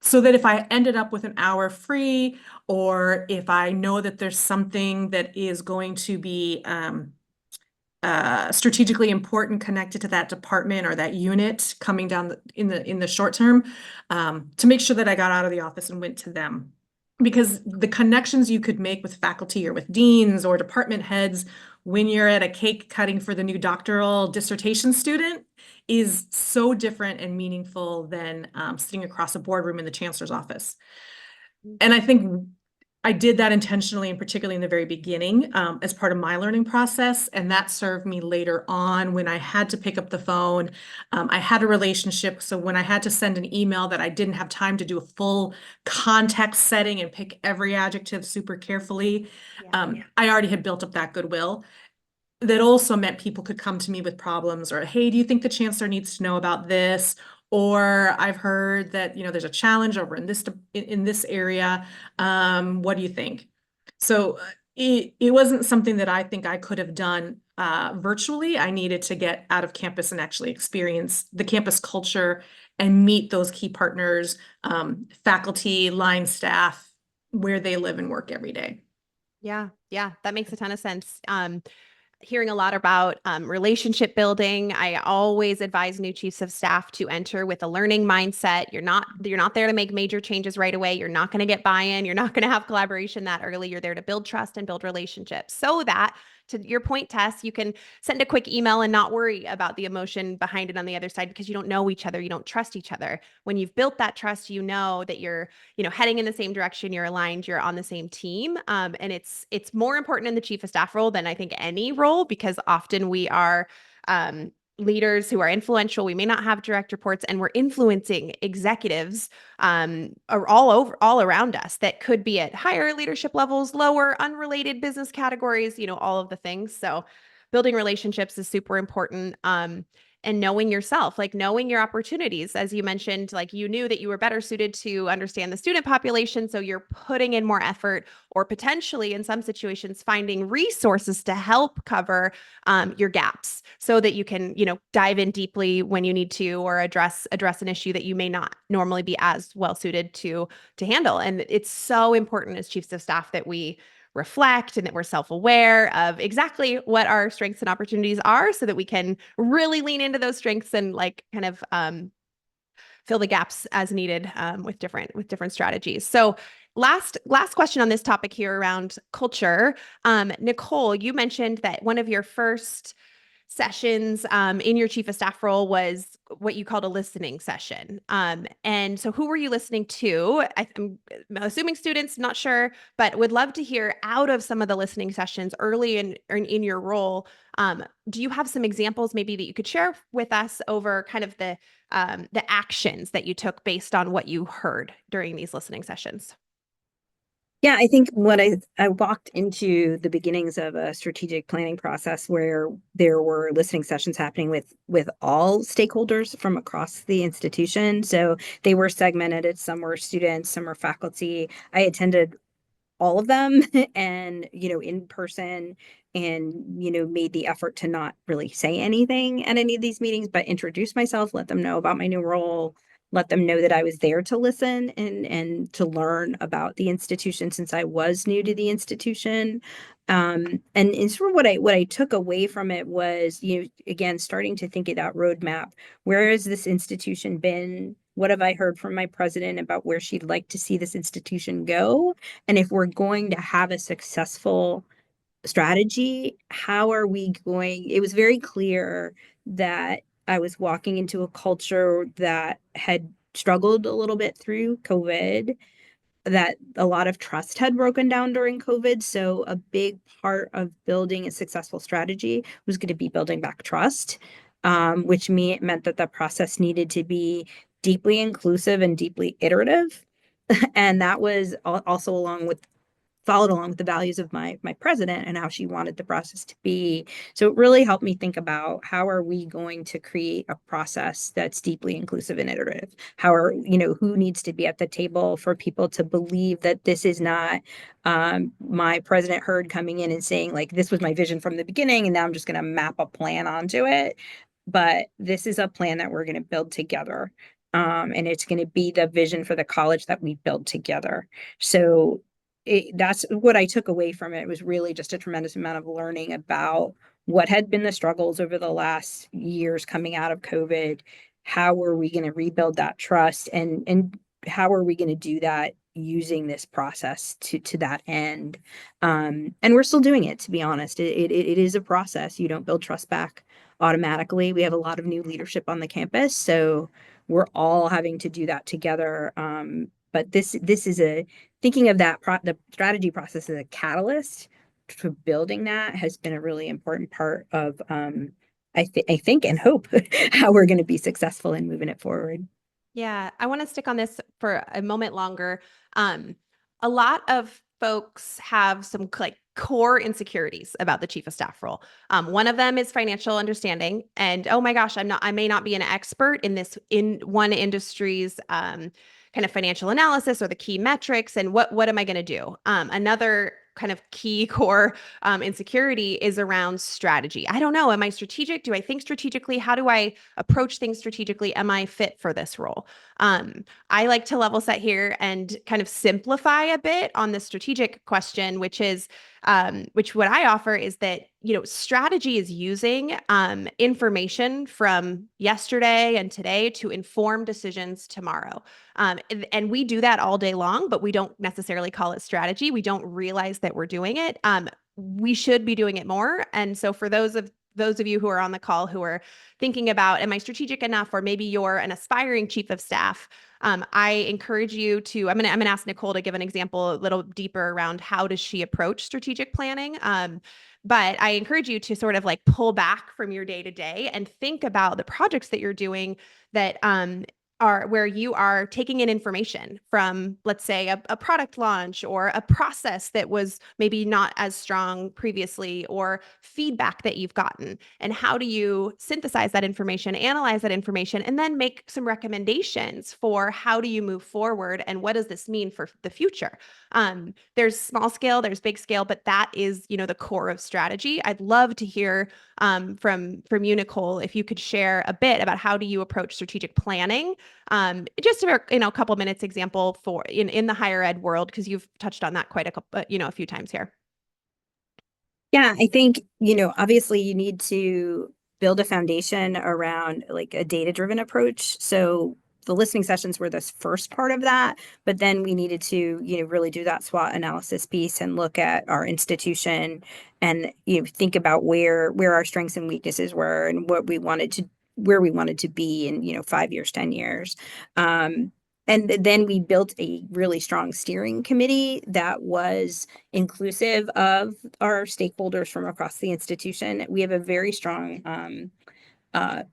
so that if I ended up with an hour free, or if I know that there's something that is going to be strategically important connected to that department or that unit coming down in the short term, to make sure that I got out of the office and went to them. Because the connections you could make with faculty or with deans or department heads when you're at a cake cutting for the new doctoral dissertation student is so different and meaningful than sitting across a boardroom in the chancellor's office. And I think I did that intentionally, and particularly in the very beginning, as part of my learning process. And that served me later on when I had to pick up the phone. I had a relationship. So when I had to send an email that I didn't have time to do a full context setting and pick every adjective super carefully, I already had built up that goodwill. That also meant people could come to me with problems, or, hey, do you think the chancellor needs to know about this? Or I've heard that, there's a challenge over in this area. What do you think? So it wasn't something that I think I could have done virtually, I needed to get out of campus and actually experience the campus culture and meet those key partners, faculty, line staff, where they live and work every day. Yeah, that makes a ton of sense. Hearing a lot about relationship building. I always advise new chiefs of staff to enter with a learning mindset. You're not there to make major changes right away. You're not going to get buy-in. You're not going to have collaboration that early. You're there to build trust and build relationships so that, to your point, Tess, you can send a quick email and not worry about the emotion behind it on the other side because you don't know each other. You don't trust each other. When you've built that trust, you know that you're, heading in the same direction, you're aligned, you're on the same team. And it's more important in the chief of staff role than I think any role, because often we are leaders who are influential. We may not have direct reports, and we're influencing executives are all around us that could be at higher leadership levels, lower, unrelated business categories, all of the things. So building relationships is super important. And knowing yourself, like knowing your opportunities. As you mentioned, like you knew that you were better suited to understand the student population. So you're putting in more effort, or potentially in some situations, finding resources to help cover your gaps so that you can, dive in deeply when you need to, or address an issue that you may not normally be as well suited to handle. And it's so important as chiefs of staff that we reflect and that we're self-aware of exactly what our strengths and opportunities are so that we can really lean into those strengths and kind of fill the gaps as needed with different strategies. So last question on this topic here around culture. Nicole, you mentioned that one of your first sessions in your chief of staff role was what you called a listening session. And so who were you listening to? I'm assuming students, not sure, but would love to hear out of some of the listening sessions early in your role. Do you have some examples maybe that you could share with us over kind of the actions that you took based on what you heard during these listening sessions? Yeah, I think what I walked into the beginnings of a strategic planning process where there were listening sessions happening with all stakeholders from across the institution. So they were segmented. Some were students, some were faculty. I attended all of them and, in person, and, made the effort to not really say anything at any of these meetings, but introduce myself, let them know about my new role, let them know that I was there to listen and to learn about the institution since I was new to the institution. And sort of what I took away from it was, again, starting to think of that roadmap. Where has this institution been? What have I heard from my president about where she'd like to see this institution go? And if we're going to have a successful strategy, how are we going? It was very clear that I was walking into a culture that had struggled a little bit through COVID, that a lot of trust had broken down during COVID. So a big part of building a successful strategy was going to be building back trust, which meant that the process needed to be deeply inclusive and deeply iterative. And that was also followed along with the values of my president and how she wanted the process to be. So it really helped me think about how are we going to create a process that's deeply inclusive and iterative? Who needs to be at the table for people to believe that this is not my president Hurd coming in and saying, like, this was my vision from the beginning, and now I'm just going to map a plan onto it. But this is a plan that we're going to build together. And it's going to be the vision for the college that we build together. So that's what I took away from it. It was really just a tremendous amount of learning about what had been the struggles over the last years coming out of COVID. How are we going to rebuild that trust, and how are we going to do that using this process to that end? And we're still doing it, to be honest. It is a process. You don't build trust back automatically. We have a lot of new leadership on the campus, so we're all having to do that together. But this is thinking of the strategy process as a catalyst to building that has been a really important part of, I think and hope how we're going to be successful in moving it forward. Yeah, I want to stick on this for a moment longer. A lot of folks have some core insecurities about the chief of staff role. One of them is financial understanding, and oh my gosh, I may not be an expert in one industry's kind of financial analysis or the key metrics, and what am I going to do? Another kind of key core insecurity is around strategy. I don't know. Am I strategic? Do I think strategically? How do I approach things strategically? Am I fit for this role? I like to level set here and kind of simplify a bit on the strategic question, which is which what I offer is that, strategy is using information from yesterday and today to inform decisions tomorrow. And we do that all day long, but we don't necessarily call it strategy. We don't realize that we're doing it. We should be doing it more. And so for those of you who are on the call who are thinking about, am I strategic enough? Or maybe you're an aspiring chief of staff. I encourage you to, I'm gonna ask Nicole to give an example a little deeper around how does she approach strategic planning. But I encourage you to sort of like pull back from your day to day and think about the projects that you're doing that are where you are taking in information from, let's say, a product launch or a process that was maybe not as strong previously, or feedback that you've gotten. And how do you synthesize that information, analyze that information, and then make some recommendations for how do you move forward and what does this mean for the future? There's small scale, there's big scale, but that is, the core of strategy. I'd love to hear from you, Nicole, if you could share a bit about how do you approach strategic planning, just a couple minutes example for in the higher ed world, because you've touched on that quite a few times here. Yeah, I think, obviously you need to build a foundation around like a data-driven approach. So the listening sessions were this first part of that, but then we needed to, really do that SWOT analysis piece and look at our institution and, think about where our strengths and weaknesses were and where we wanted to be in, 5 years, 10 years. And then we built a really strong steering committee that was inclusive of our stakeholders from across the institution. We have a very strong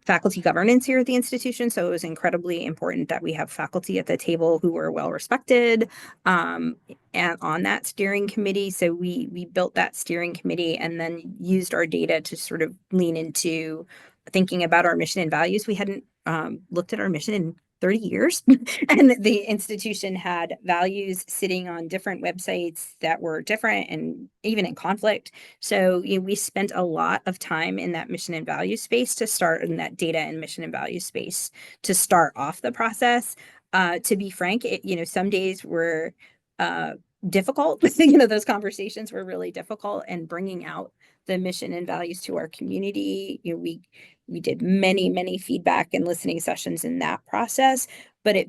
faculty governance here at the institution, so it was incredibly important that we have faculty at the table who were well respected and on that steering committee. So we built that steering committee and then used our data to sort of lean into thinking about our mission and values. We hadn't looked at our mission in 30 years. And the institution had values sitting on different websites that were different and even in conflict. So we spent a lot of time in that mission and value space to start in that data and mission and value space to start off the process. To be frank, some days were difficult. Those conversations were really difficult, and bringing out the mission and values to our community. We did many feedback and listening sessions in that process, but it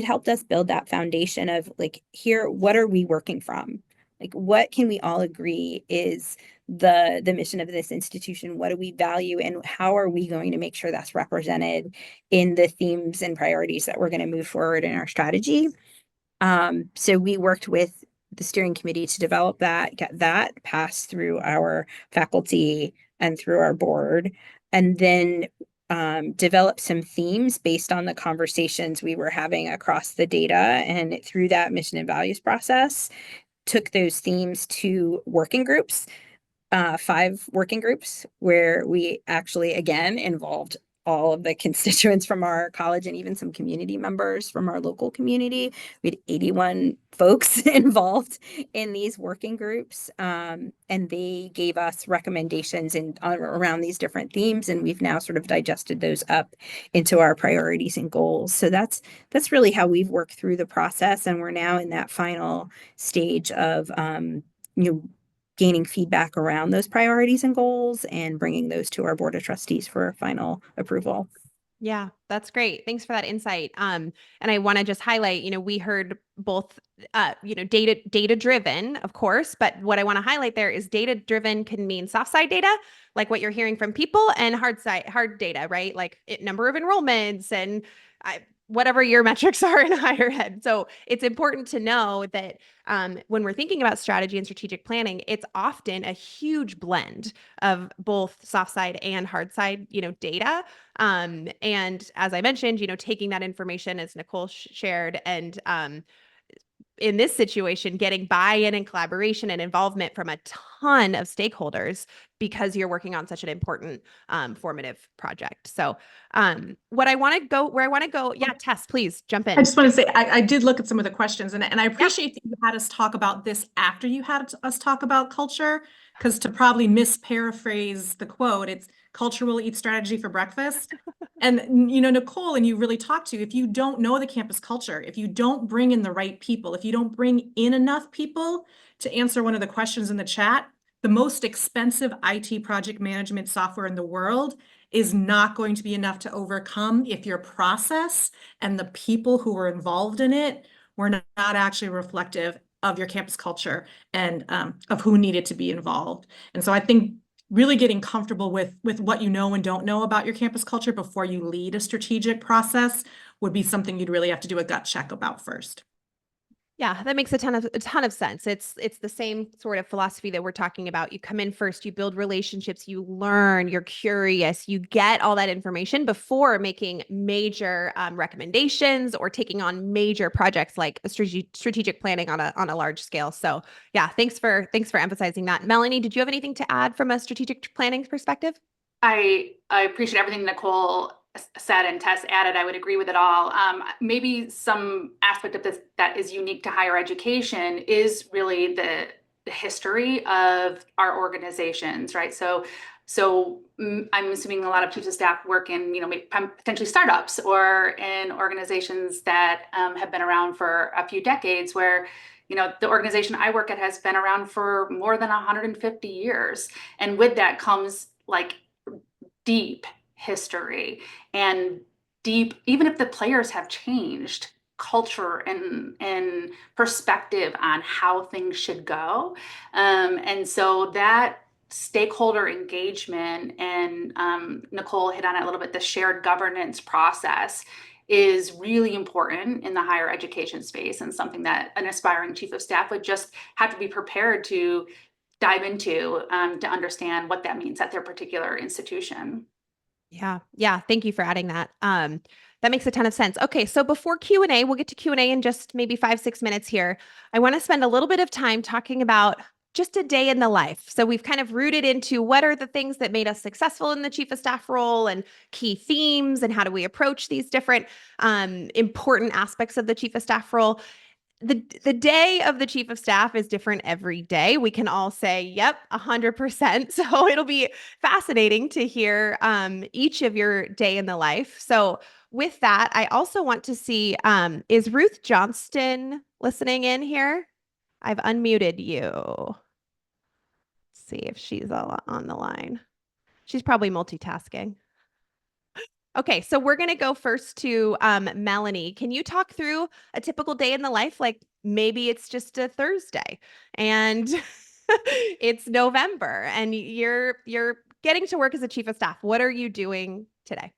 helped us build that foundation of like, here, what are we working from? Like, what can we all agree is the mission of this institution? What do we value, and how are we going to make sure that's represented in the themes and priorities that we're going to move forward in our strategy? So we worked with the steering committee to develop that, get that passed through our faculty and through our board, and then develop some themes based on the conversations we were having across the data. And through that mission and values process, took those themes to working groups, 5 working groups, where we actually, again, involved all of the constituents from our college and even some community members from our local community. We had 81 folks involved in these working groups, and they gave us recommendations around these different themes, and we've now sort of digested those up into our priorities and goals. So that's really how we've worked through the process, and we're now in that final stage of gaining feedback around those priorities and goals and bringing those to our board of trustees for final approval. Yeah, that's great. Thanks for that insight. And I want to just highlight, we heard both, data driven, of course, but what I want to highlight there is data driven can mean soft side data, like what you're hearing from people, and hard data, right? Like number of enrollments and whatever your metrics are in higher ed. So it's important to know that when we're thinking about strategy and strategic planning, it's often a huge blend of both soft side and hard side, data. And as I mentioned, taking that information, as Nicole shared, and in this situation, getting buy-in and collaboration and involvement from a ton of stakeholders because you're working on such an important formative project. So where I want to go, yeah, Tess, please jump in. I just want to say, I did look at some of the questions, and I appreciate that you had us talk about this after you had us talk about culture, because to probably misparaphrase the quote, it's culture will eat strategy for breakfast. And, you know, Nicole, and you really talked to, if you don't know the campus culture, if you don't bring in the right people, if you don't bring in enough people to answer one of the questions in the chat, the most expensive IT project management software in the world is not going to be enough to overcome if your process and the people who were involved in it were not actually reflective of your campus culture and of who needed to be involved. And so I think really getting comfortable with what you know and don't know about your campus culture before you lead a strategic process would be something you'd really have to do a gut check about first. Yeah, that makes a ton of sense. It's the same sort of philosophy that we're talking about. You come in first, you build relationships, you learn, you're curious, you get all that information before making major recommendations or taking on major projects like a strategic planning on a large scale. So yeah, thanks for emphasizing that. Melanie, did you have anything to add from a strategic planning perspective? I appreciate everything Nicole said and Tess added. I would agree with it all. Maybe some aspect of this that is unique to higher education is really the history of our organizations, right? So I'm assuming a lot of chiefs of staff work in, maybe potentially startups or in organizations that have been around for a few decades, where the organization I work at has been around for more than 150 years. And with that comes like deep history and deep, even if the players have changed, culture and perspective on how things should go. And so that stakeholder engagement, and Nicole hit on it a little bit, the shared governance process is really important in the higher education space, and something that an aspiring chief of staff would just have to be prepared to dive into to understand what that means at their particular institution. Yeah. Thank you for adding that. That makes a ton of sense. Okay, so before Q&A, we'll get to Q&A in just maybe 5-6 minutes here. I want to spend a little bit of time talking about just a day in the life. So we've kind of rooted into what are the things that made us successful in the chief of staff role and key themes, and how do we approach these different important aspects of the chief of staff role. The day of the chief of staff is different every day. We can all say, yep, 100%. So it'll be fascinating to hear each of your day in the life. So with that, I also want to see, is Ruth Johnston listening in here? I've unmuted you. Let's see if she's on the line. She's probably multitasking. Okay, so we're going to go first to Melanie. Can you talk through a typical day in the life? Like maybe it's just a Thursday and it's November and you're getting to work as a chief of staff. What are you doing today?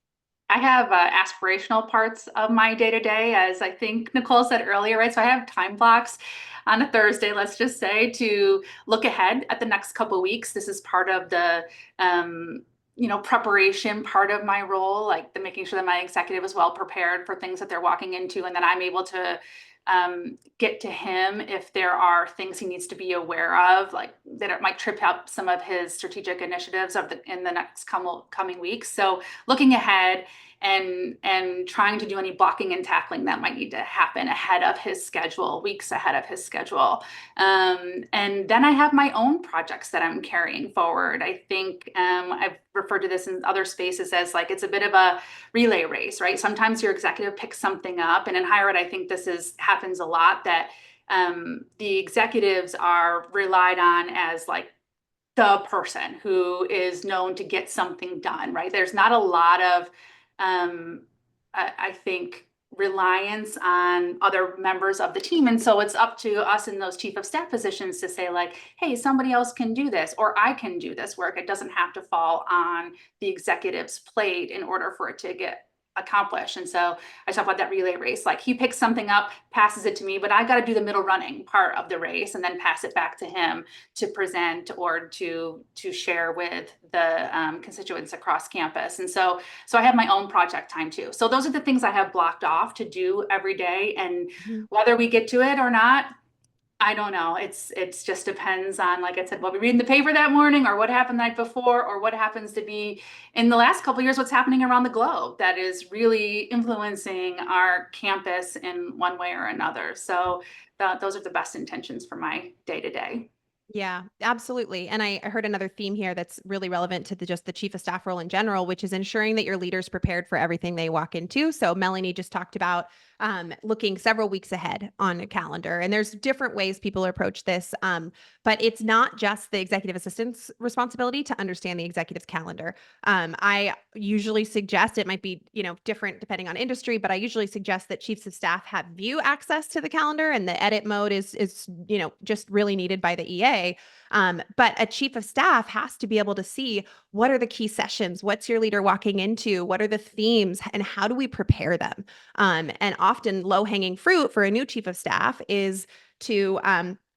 I have aspirational parts of my day-to-day, as I think Nicole said earlier, right? So I have time blocks on a Thursday, let's just say, to look ahead at the next couple of weeks. This is part of the preparation part of my role, like the making sure that my executive is well prepared for things that they're walking into, and that I'm able to get to him if there are things he needs to be aware of, like that it might trip up some of his strategic initiatives in the next coming weeks. So looking ahead and trying to do any blocking and tackling that might need to happen ahead of his schedule, weeks ahead of his schedule. And then I have my own projects that I'm carrying forward. I think I've referred to this in other spaces as like it's a bit of a relay race, right? Sometimes your executive picks something up, and in higher ed, I think this happens a lot, that the executives are relied on as like the person who is known to get something done, right? There's not a lot of I think reliance on other members of the team. And so it's up to us in those chief of staff positions to say like, hey, somebody else can do this, or I can do this work. It doesn't have to fall on the executive's plate in order for it to get accomplish. And so I talk about that relay race. Like he picks something up, passes it to me, but I got to do the middle running part of the race and then pass it back to him to present or to share with the constituents across campus. And so I have my own project time too. So those are the things I have blocked off to do every day. And whether we get to it or not, I don't know. It's just depends on, like I said, what we read in the paper that morning or what happened the night before or what happens to be in the last couple of years, what's happening around the globe that is really influencing our campus in one way or another. So those are the best intentions for my day to day. Yeah, absolutely. And I heard another theme here that's really relevant to just the chief of staff role in general, which is ensuring that your leaders prepared for everything they walk into. So Melanie just talked about looking several weeks ahead on a calendar. And there's different ways people approach this, but it's not just the executive assistant's responsibility to understand the executive's calendar. I usually suggest, it might be, different depending on industry, but I usually suggest that chiefs of staff have view access to the calendar, and the edit mode is just really needed by the EA. But a chief of staff has to be able to see what are the key sessions, what's your leader walking into, what are the themes, and how do we prepare them? And often low-hanging fruit for a new chief of staff is to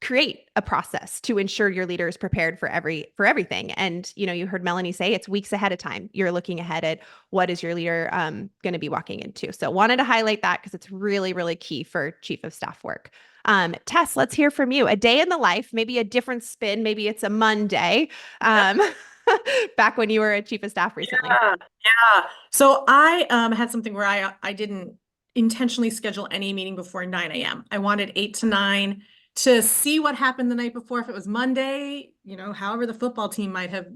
create a process to ensure your leader is prepared for everything. And you heard Melanie say it's weeks ahead of time. You're looking ahead at what is your leader going to be walking into. So wanted to highlight that because it's really, really key for chief of staff work. Tess, let's hear from you. A day in the life, maybe a different spin. Maybe it's a Monday. Back when you were a chief of staff recently. Yeah. So I had something where I didn't intentionally schedule any meeting before 9 a.m. I wanted 8 to 9 to see what happened the night before. If it was Monday, however the football team might have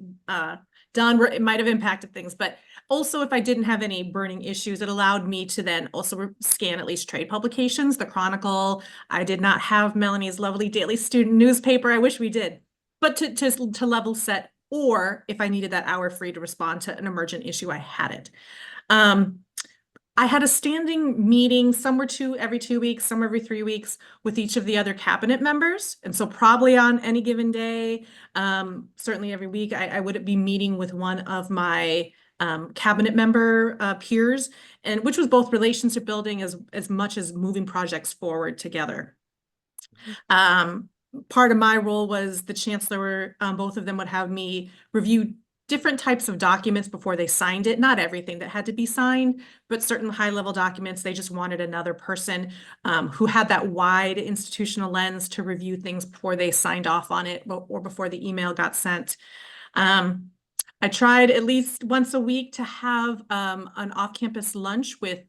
done, it might have impacted things. But also, if I didn't have any burning issues, it allowed me to then also scan at least trade publications, the Chronicle. I did not have Melanie's lovely daily student newspaper. I wish we did. But to level set, or if I needed that hour free to respond to an emergent issue, I had it. I had a standing meeting, some were every 2 weeks, some every 3 weeks, with each of the other cabinet members. And so probably on any given day, certainly every week, I would be meeting with one of my cabinet member peers, and which was both relationship building as much as moving projects forward together. Part of my role was the chancellor, both of them would have me review different types of documents before they signed it. Not everything that had to be signed, but certain high-level documents. They just wanted another person who had that wide institutional lens to review things before they signed off on it or before the email got sent. I tried at least once a week to have an off-campus lunch with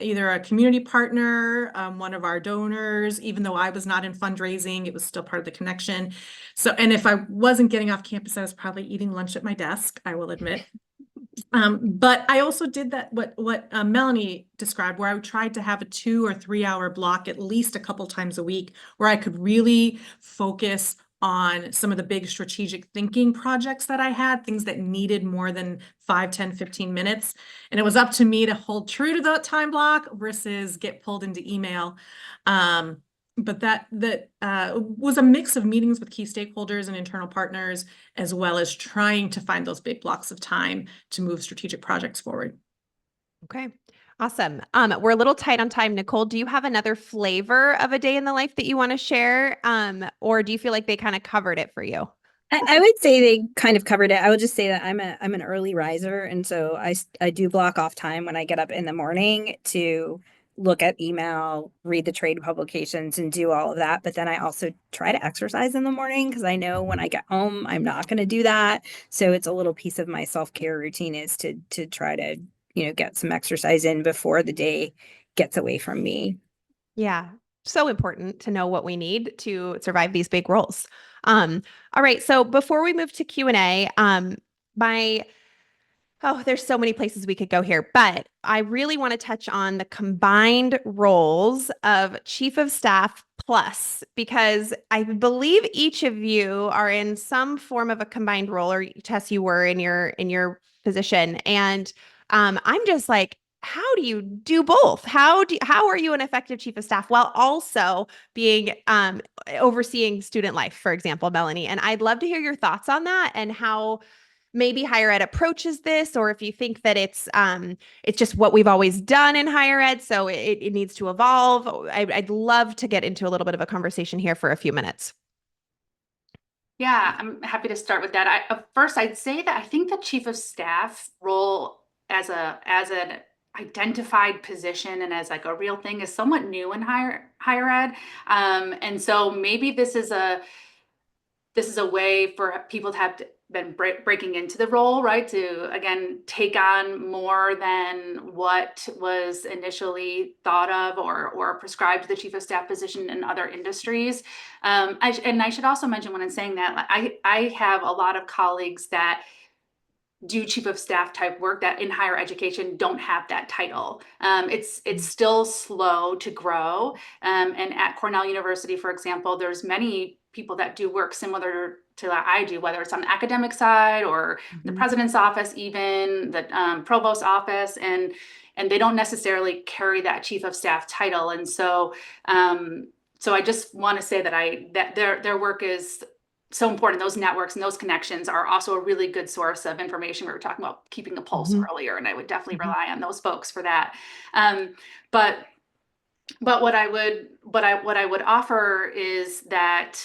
either a community partner, one of our donors. Even though I was not in fundraising, it was still part of the connection. So, and if I wasn't getting off campus, I was probably eating lunch at my desk, I will admit. But I also did that, what Melanie described, where I tried to have a 2 or 3 hour block at least a couple times a week, where I could really focus on some of the big strategic thinking projects that I had, things that needed more than 5, 10, 15 minutes. And it was up to me to hold true to that time block versus get pulled into email. But that was a mix of meetings with key stakeholders and internal partners, as well as trying to find those big blocks of time to move strategic projects forward. Okay. Awesome. We're a little tight on time. Nicole, do you have another flavor of a day in the life that you want to share? Or do you feel like they kind of covered it for you? I would say they kind of covered it. I would just say that I'm an early riser, and so I do block off time when I get up in the morning to look at email, read the trade publications, and do all of that. But then I also try to exercise in the morning because I know when I get home, I'm not going to do that. So it's a little piece of my self-care routine is to try to get some exercise in before the day gets away from me. Yeah. So important to know what we need to survive these big roles. All right. So before we move to Q&A, there's so many places we could go here, but I really want to touch on the combined roles of chief of staff plus, because I believe each of you are in some form of a combined role, or Tess, you were in your position. And I'm just like, how do you do both? How are you an effective chief of staff while also being overseeing student life, for example, Melanie? And I'd love to hear your thoughts on that and how maybe higher ed approaches this, or if you think that it's just what we've always done in higher ed, so it needs to evolve. I'd love to get into a little bit of a conversation here for a few minutes. Yeah, I'm happy to start with that. First, I'd say that I think the chief of staff role as an identified position and as like a real thing is somewhat new in higher ed. And so maybe this is a way for people to have been breaking into the role, right? To again take on more than what was initially thought of or prescribed to the chief of staff position in other industries. And I should also mention when I'm saying that, I have a lot of colleagues that do chief of staff type work that in higher education don't have that title. It's still slow to grow. And at Cornell University, for example, there's many people that do work similar to that I do, whether it's on the academic side or the president's office, even the provost's office, and they don't necessarily carry that chief of staff title. And so I just want to say that their work is so important. Those networks and those connections are also a really good source of information. We were talking about keeping a pulse earlier, and I would definitely rely on those folks for that. But what I would offer is that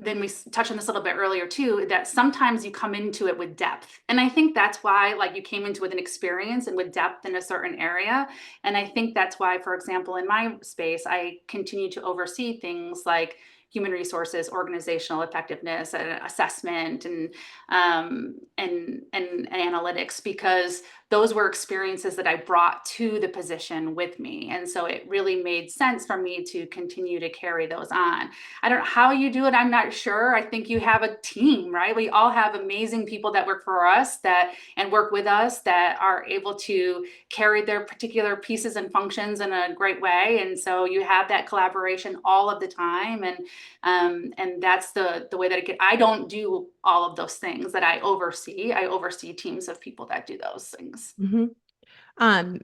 then we touched on this a little bit earlier too, that sometimes you come into it with depth. And I think that's why, like, you came into with an experience and with depth in a certain area. And I think that's why, for example, in my space, I continue to oversee things like human resources, organizational effectiveness, assessment, and analytics, because those were experiences that I brought to the position with me. And so it really made sense for me to continue to carry those on. I don't know how you do it. I'm not sure. I think you have a team, right? We all have amazing people that work for us and work with us that are able to carry their particular pieces and functions in a great way. And so you have that collaboration all of the time. And that's the way that I don't do all of those things that I oversee. I oversee teams of people that do those things.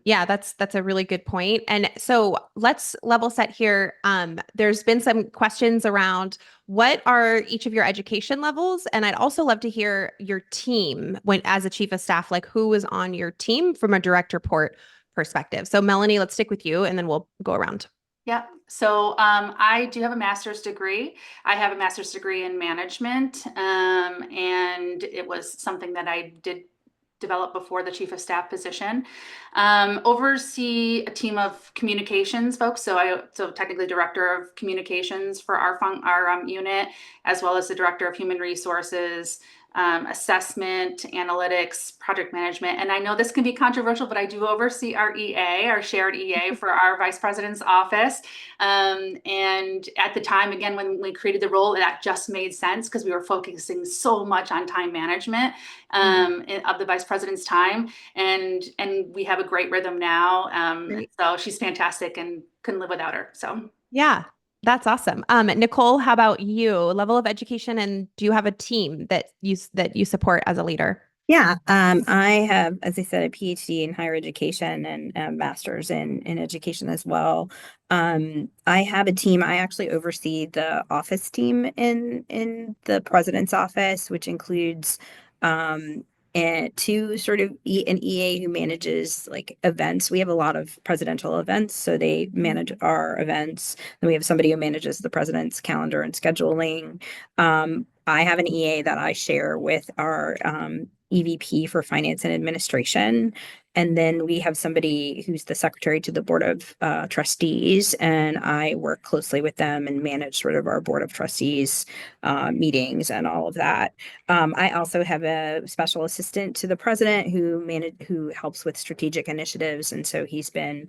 Yeah, that's a really good point. And so let's level set here. There's been some questions around what are each of your education levels, and I'd also love to hear your team as a chief of staff, like who was on your team from a direct report perspective. So Melanie, let's stick with you, and then we'll go around. Yeah. So I do have a master's degree. I have a master's degree in management, and it was something that I did develop before the chief of staff position. Oversee a team of communications folks. So technically director of communications for our unit, as well as the director of human resources, assessment, analytics, project management. And I know this can be controversial, but I do oversee our EA, our shared EA for our vice president's office. And at the time, again, when we created the role, that just made sense because we were focusing so much on time management of the vice president's time. And we have a great rhythm now. Great. So she's fantastic and couldn't live without her. So yeah. That's awesome. Nicole, how about you? Level of education, and do you have a team that you support as a leader? Yeah, I have, as I said, a PhD in higher education and a master's in education as well. I have a team. I actually oversee the office team in the president's office, which includes and two sort of an EA who manages like events. We have a lot of presidential events, so they manage our events. Then we have somebody who manages the president's calendar and scheduling. I have an EA that I share with our EVP for finance and administration. And then we have somebody who's the secretary to the board of trustees, and I work closely with them and manage sort of our board of trustees meetings and all of that. I also have a special assistant to the president who helps with strategic initiatives, and so he's been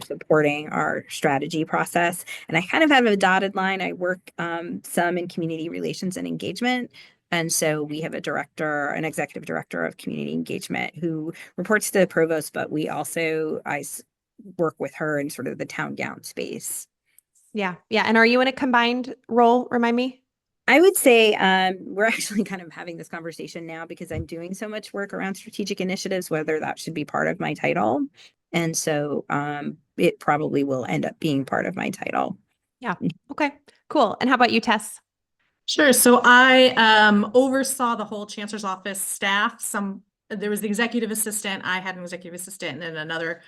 supporting our strategy process. And I kind of have a dotted line. I work some in community relations and engagement. And so we have an executive director of community engagement who reports to the provost, but I work with her in sort of the town gown space. Yeah. Yeah. And are you in a combined role? Remind me. I would say we're actually kind of having this conversation now because I'm doing so much work around strategic initiatives, whether that should be part of my title. And so it probably will end up being part of my title. Yeah. Okay, cool. And how about you, Tess? Sure. So I oversaw the whole chancellor's office staff. There was the executive assistant. I had an executive assistant and then another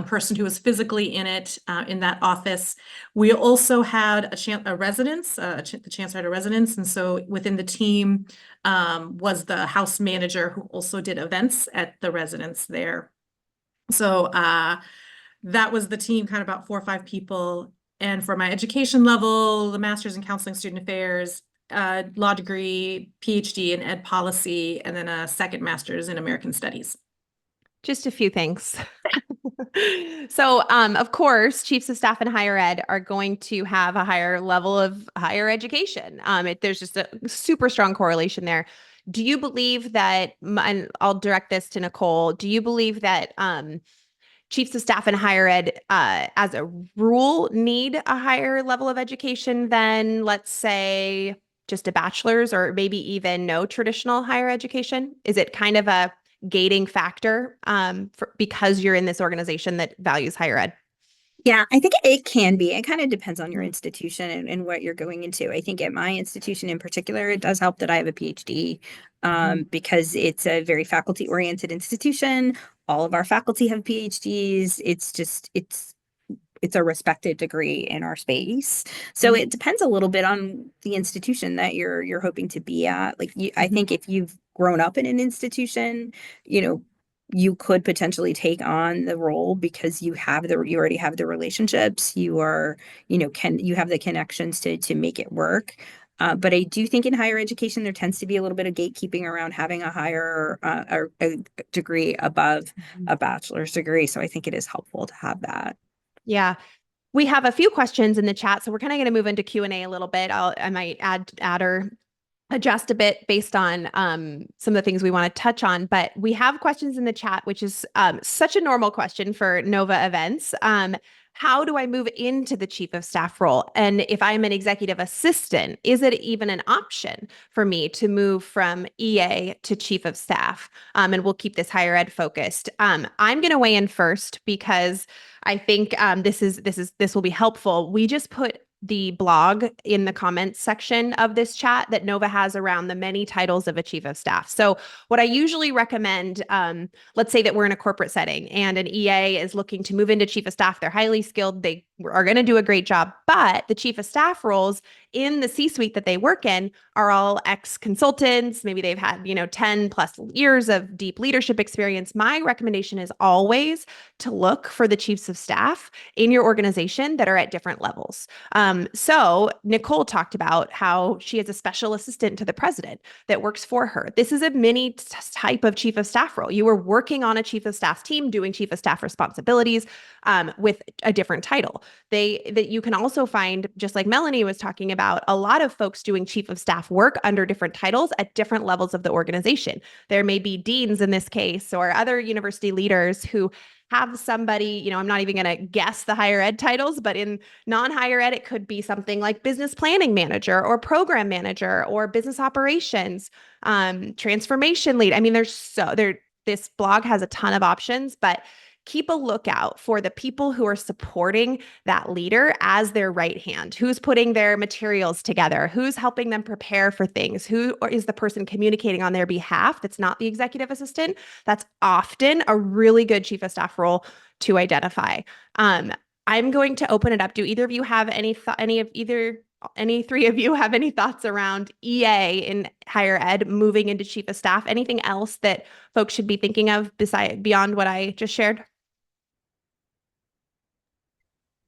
person who was physically in it in that office. We also had a residence. The chancellor had a residence, and so within the team was the house manager who also did events at the residence there. So that was the team, kind of about 4 or 5 people. And for my education level, the master's in counseling student affairs, law degree, PhD in ed policy, and then a second master's in American studies. Just a few things. So, of course, chiefs of staff in higher ed are going to have a higher level of higher education. There's just a super strong correlation there. Do you believe that, and I'll direct this to Nicole, do you believe that chiefs of staff in higher ed, as a rule, need a higher level of education than, let's say, just a bachelor's or maybe even no traditional higher education? Is it kind of a gating factor because you're in this organization that values higher ed? Yeah, I think it can be. It kind of depends on your institution and what you're going into. I think at my institution in particular, it does help that I have a PhD because it's a very faculty-oriented institution. All of our faculty have PhDs. It's a respected degree in our space. So it depends a little bit on the institution that you're hoping to be at. I think if you've grown up in an institution, you could potentially take on the role because you already have the relationships. You have the connections to make it work. But I do think in higher education, there tends to be a little bit of gatekeeping around having a higher a degree above a bachelor's degree. So I think it is helpful to have that. Yeah. We have a few questions in the chat, so we're kind of going to move into Q&A a little bit. I might add or adjust a bit based on some of the things we want to touch on. But we have questions in the chat, which is such a normal question for NOVA events. How do I move into the chief of staff role? And if I'm an executive assistant, is it even an option for me to move from EA to chief of staff? And we'll keep this higher ed focused. I'm going to weigh in first because I think this will be helpful. We just put the blog in the comments section of this chat that NOVA has around the many titles of a chief of staff. So what I usually recommend, let's say that we're in a corporate setting and an EA is looking to move into chief of staff. They're highly skilled. They are going to do a great job, but the chief of staff roles in the C-suite that they work in are all ex-consultants. Maybe they've had, 10 plus years of deep leadership experience. My recommendation is always to look for the chiefs of staff in your organization that are at different levels. So Nicole talked about how she has a special assistant to the president that works for her. This is a mini type of chief of staff role. You are working on a chief of staff team, doing chief of staff responsibilities with a different title. That you can also find, just like Melanie was talking about, a lot of folks doing chief of staff work under different titles at different levels of the organization. There may be deans in this case or other university leaders who have somebody, I'm not even going to guess the higher ed titles, but in non-higher ed, it could be something like business planning manager or program manager or business operations, transformation lead. I mean, this blog has a ton of options, but keep a lookout for the people who are supporting that leader as their right hand. Who's putting their materials together? Who's helping them prepare for things? Who is the person communicating on their behalf that's not the executive assistant? That's often a really good chief of staff role to identify. I'm going to open it up. Do either of you have any three of you have any thoughts around EA in higher ed moving into chief of staff? Anything else that folks should be thinking of beyond what I just shared?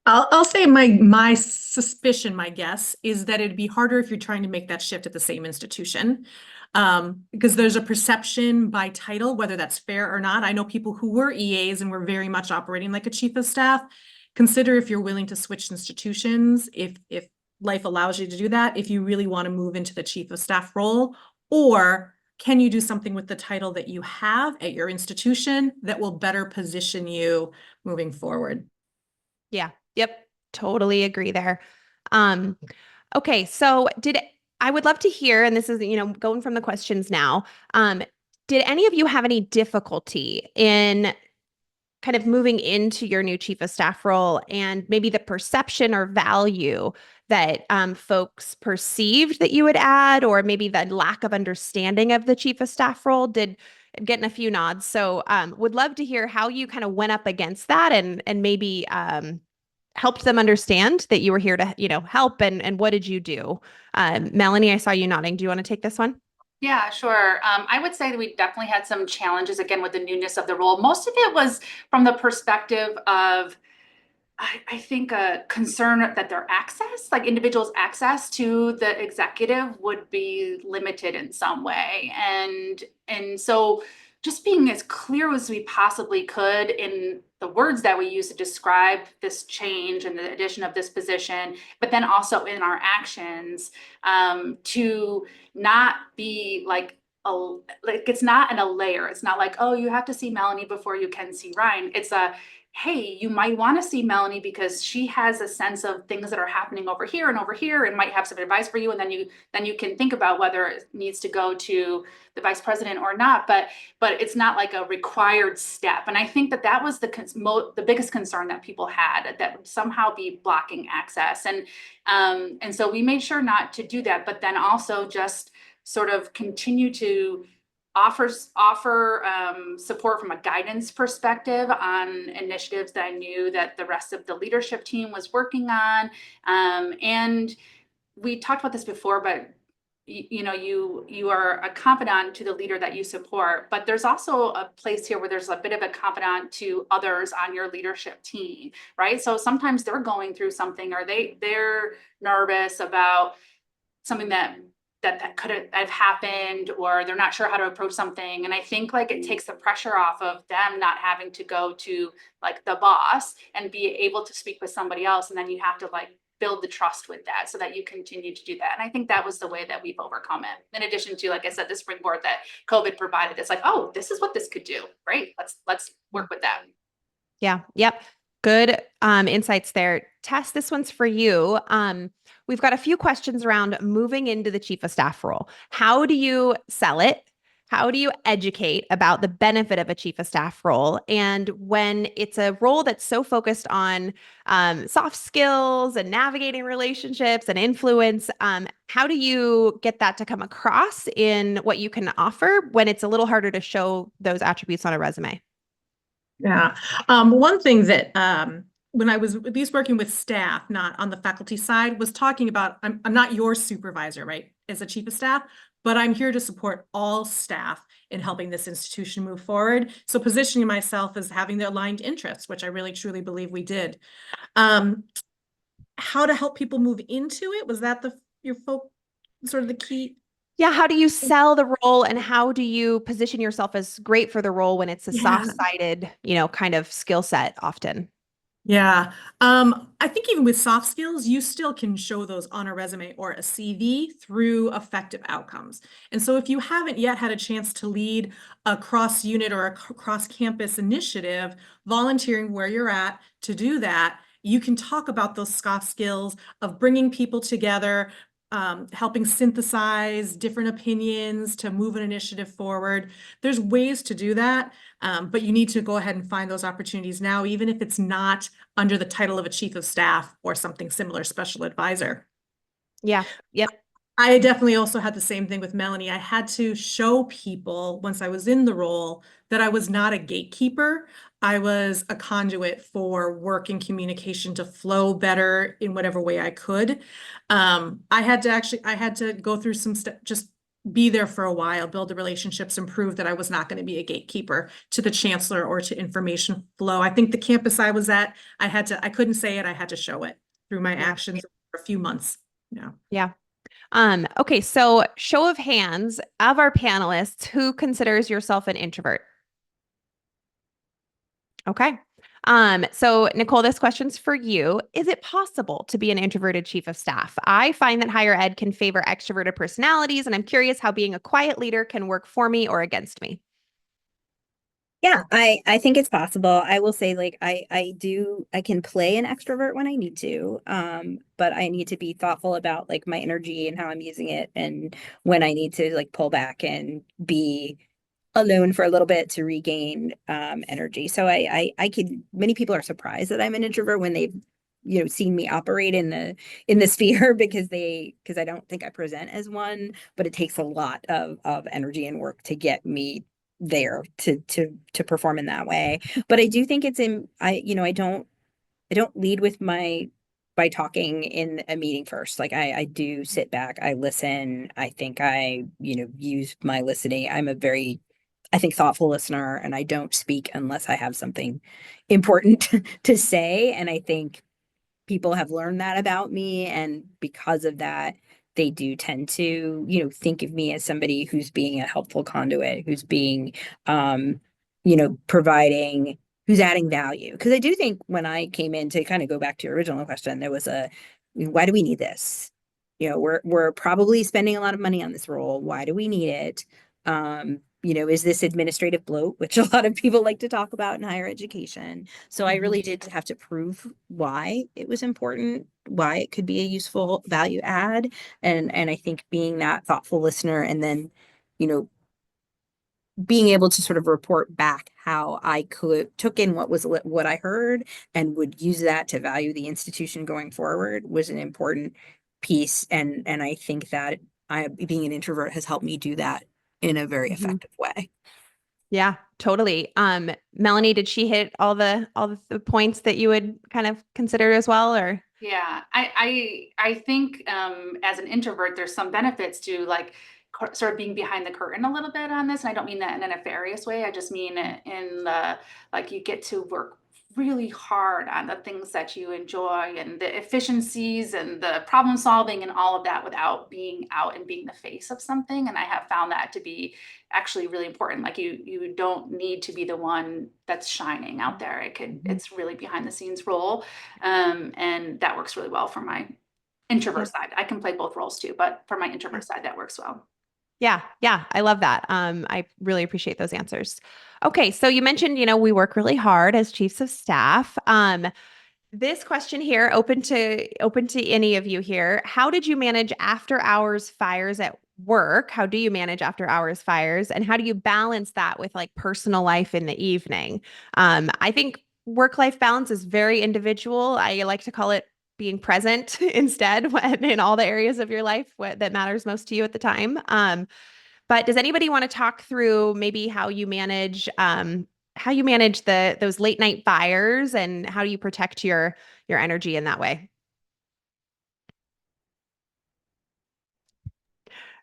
I'll say my suspicion, my guess is that it'd be harder if you're trying to make that shift at the same institution, because there's a perception by title, whether that's fair or not. I know people who were EAs and were very much operating like a chief of staff. Consider if you're willing to switch institutions, if life allows you to do that, if you really want to move into the chief of staff role, or can you do something with the title that you have at your institution that will better position you moving forward? Yeah. Yep. Totally agree there. Okay. So I would love to hear, and this is, going from the questions now, did any of you have any difficulty in kind of moving into your new chief of staff role and maybe the perception or value that folks perceived that you would add, or maybe the lack of understanding of the chief of staff role? I'm getting a few nods. So would love to hear how you kind of went up against that and maybe helped them understand that you were here to, help, and what did you do? Melanie, I saw you nodding. Do you want to take this one? Yeah, sure. I would say that we definitely had some challenges again with the newness of the role. Most of it was from the perspective of, I think, a concern that their access, like individuals' access to the executive, would be limited in some way. And so just being as clear as we possibly could in the words that we use to describe this change and the addition of this position, but then also in our actions, to not be like it's not in a layer. It's not like, oh, you have to see Melanie before you can see Ryan. It's a, hey, you might want to see Melanie because she has a sense of things that are happening over here and might have some advice for you. And then you can think about whether it needs to go to the vice president or not. But it's not like a required step. And I think that was the biggest concern that people had, that would somehow be blocking access. And so we made sure not to do that, but then also just sort of continue to offer support from a guidance perspective on initiatives that I knew that the rest of the leadership team was working on. And we talked about this before, but you are a confidant to the leader that you support, but there's also a place here where there's a bit of a confidant to others on your leadership team, right? So sometimes they're going through something, or they're nervous about something that could have happened, or they're not sure how to approach something. And I think like it takes the pressure off of them not having to go to like the boss and be able to speak with somebody else. And then you have to like build the trust with that so that you continue to do that. And I think that was the way that we've overcome it. In addition to, like I said, the springboard that COVID provided. It's like, oh, this is what this could do. Great. Let's work with that. Yeah. Yep. Good insights there. Tess, this one's for you. We've got a few questions around moving into the chief of staff role. How do you sell it? How do you educate about the benefit of a chief of staff role? And when it's a role that's so focused on soft skills and navigating relationships and influence, how do you get that to come across in what you can offer when it's a little harder to show those attributes on a resume? Yeah. One thing that when I was at least working with staff, not on the faculty side, was talking about, I'm not your supervisor, right, as a chief of staff, but I'm here to support all staff in helping this institution move forward. So positioning myself as having the aligned interests, which I really truly believe we did. How to help people move into it? Was that sort of the key? Yeah, how do you sell the role, and how do you position yourself as great for the role when it's a soft-sided, kind of skill set often? Yeah. I think even with soft skills, you still can show those on a resume or a CV through effective outcomes. And so if you haven't yet had a chance to lead a cross-unit or a cross-campus initiative, volunteering where you're at to do that, you can talk about those soft skills of bringing people together, helping synthesize different opinions to move an initiative forward. There's ways to do that, but you need to go ahead and find those opportunities now, even if it's not under the title of a chief of staff or something similar, special advisor. Yeah. Yep. I definitely also had the same thing with Melanie. I had to show people once I was in the role that I was not a gatekeeper. I was a conduit for work and communication to flow better in whatever way I could. I had to go through some steps, just be there for a while, build the relationships, and prove that I was not going to be a gatekeeper to the chancellor or to information flow. I think the campus I was at, I couldn't say it, I had to show it through my actions for a few months. Yeah. Yeah. Okay, so show of hands of our panelists, who considers yourself an introvert? Okay. So Nicole, this question's for you. Is it possible to be an introverted chief of staff? I find that higher ed can favor extroverted personalities, and I'm curious how being a quiet leader can work for me or against me. Yeah, I think it's possible. I will say, like, I can play an extrovert when I need to, but I need to be thoughtful about like my energy and how I'm using it, and when I need to like pull back and be alone for a little bit to regain energy. So many people are surprised that I'm an introvert when they've, seen me operate in the sphere because I don't think I present as one, but it takes a lot of energy and work to get me there to perform in that way. But I do think I don't lead with by talking in a meeting first. Like I do sit back, I listen. I think use my listening. I'm a very, I think, thoughtful listener, and I don't speak unless I have something important to say. And I think people have learned that about me, and because of that, they do tend to, think of me as somebody who's being a helpful conduit, who's being, providing, who's adding value. Because I do think when I came in, to kind of go back to your original question, there was why do we need this? We're probably spending a lot of money on this role. Why do we need it? Is this administrative bloat, which a lot of people like to talk about in higher education? So I really did have to prove why it was important, why it could be a useful value add. And I think being that thoughtful listener, and then, being able to sort of report back how I took in what I heard and would use that to value the institution going forward was an important piece. And I think that being an introvert has helped me do that in a very effective way. Yeah, totally. Melanie, did she hit all the points that you would kind of consider as well, or? Yeah, I think as an introvert, there's some benefits to like sort of being behind the curtain a little bit on this. And I don't mean that in a nefarious way. I just mean it in the, like, you get to work really hard on the things that you enjoy and the efficiencies and the problem solving and all of that without being out and being the face of something. And I have found that to be actually really important. Like you don't need to be the one that's shining out there. It's really behind the scenes role. And that works really well for my introvert side. I can play both roles too, but for my introvert side, that works well. Yeah. I love that. I really appreciate those answers. Okay, so you mentioned, we work really hard as chiefs of staff. This question here, open to any of you here. How did you manage after hours fires at work? How do you manage after hours fires? And how do you balance that with like personal life in the evening? I think work-life balance is very individual. I like to call it being present instead in all the areas of your life that matters most to you at the time. But does anybody want to talk through maybe how you manage those late night fires, and how do you protect your energy in that way?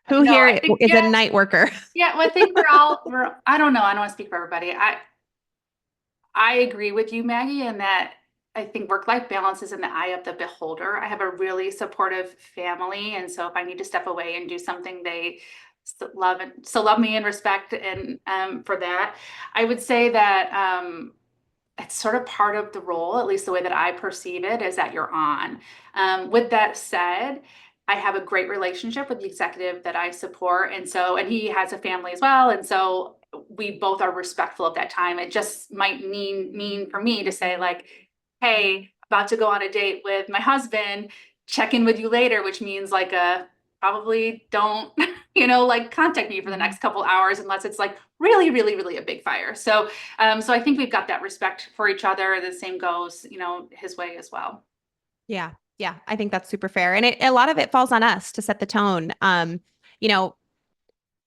Who No, here I think, is a night worker? yeah, well, I think I don't know. I don't want to speak for everybody. I agree with you, Maggie, in that I think work-life balance is in the eye of the beholder. I have a really supportive family, and so if I need to step away and do something, they still love me and respect, and for that, I would say that it's sort of part of the role, at least the way that I perceive it, is that you're on. With that said, I have a great relationship with the executive that I support. And he has a family as well. And so we both are respectful of that time. It just might mean for me to say, like, hey, about to go on a date with my husband, check in with you later, which means like probably don't, like contact me for the next couple hours unless it's like really, really, really a big fire. So I think we've got that respect for each other. The same goes, his way as well. Yeah. I think that's super fair. And a lot of it falls on us to set the tone.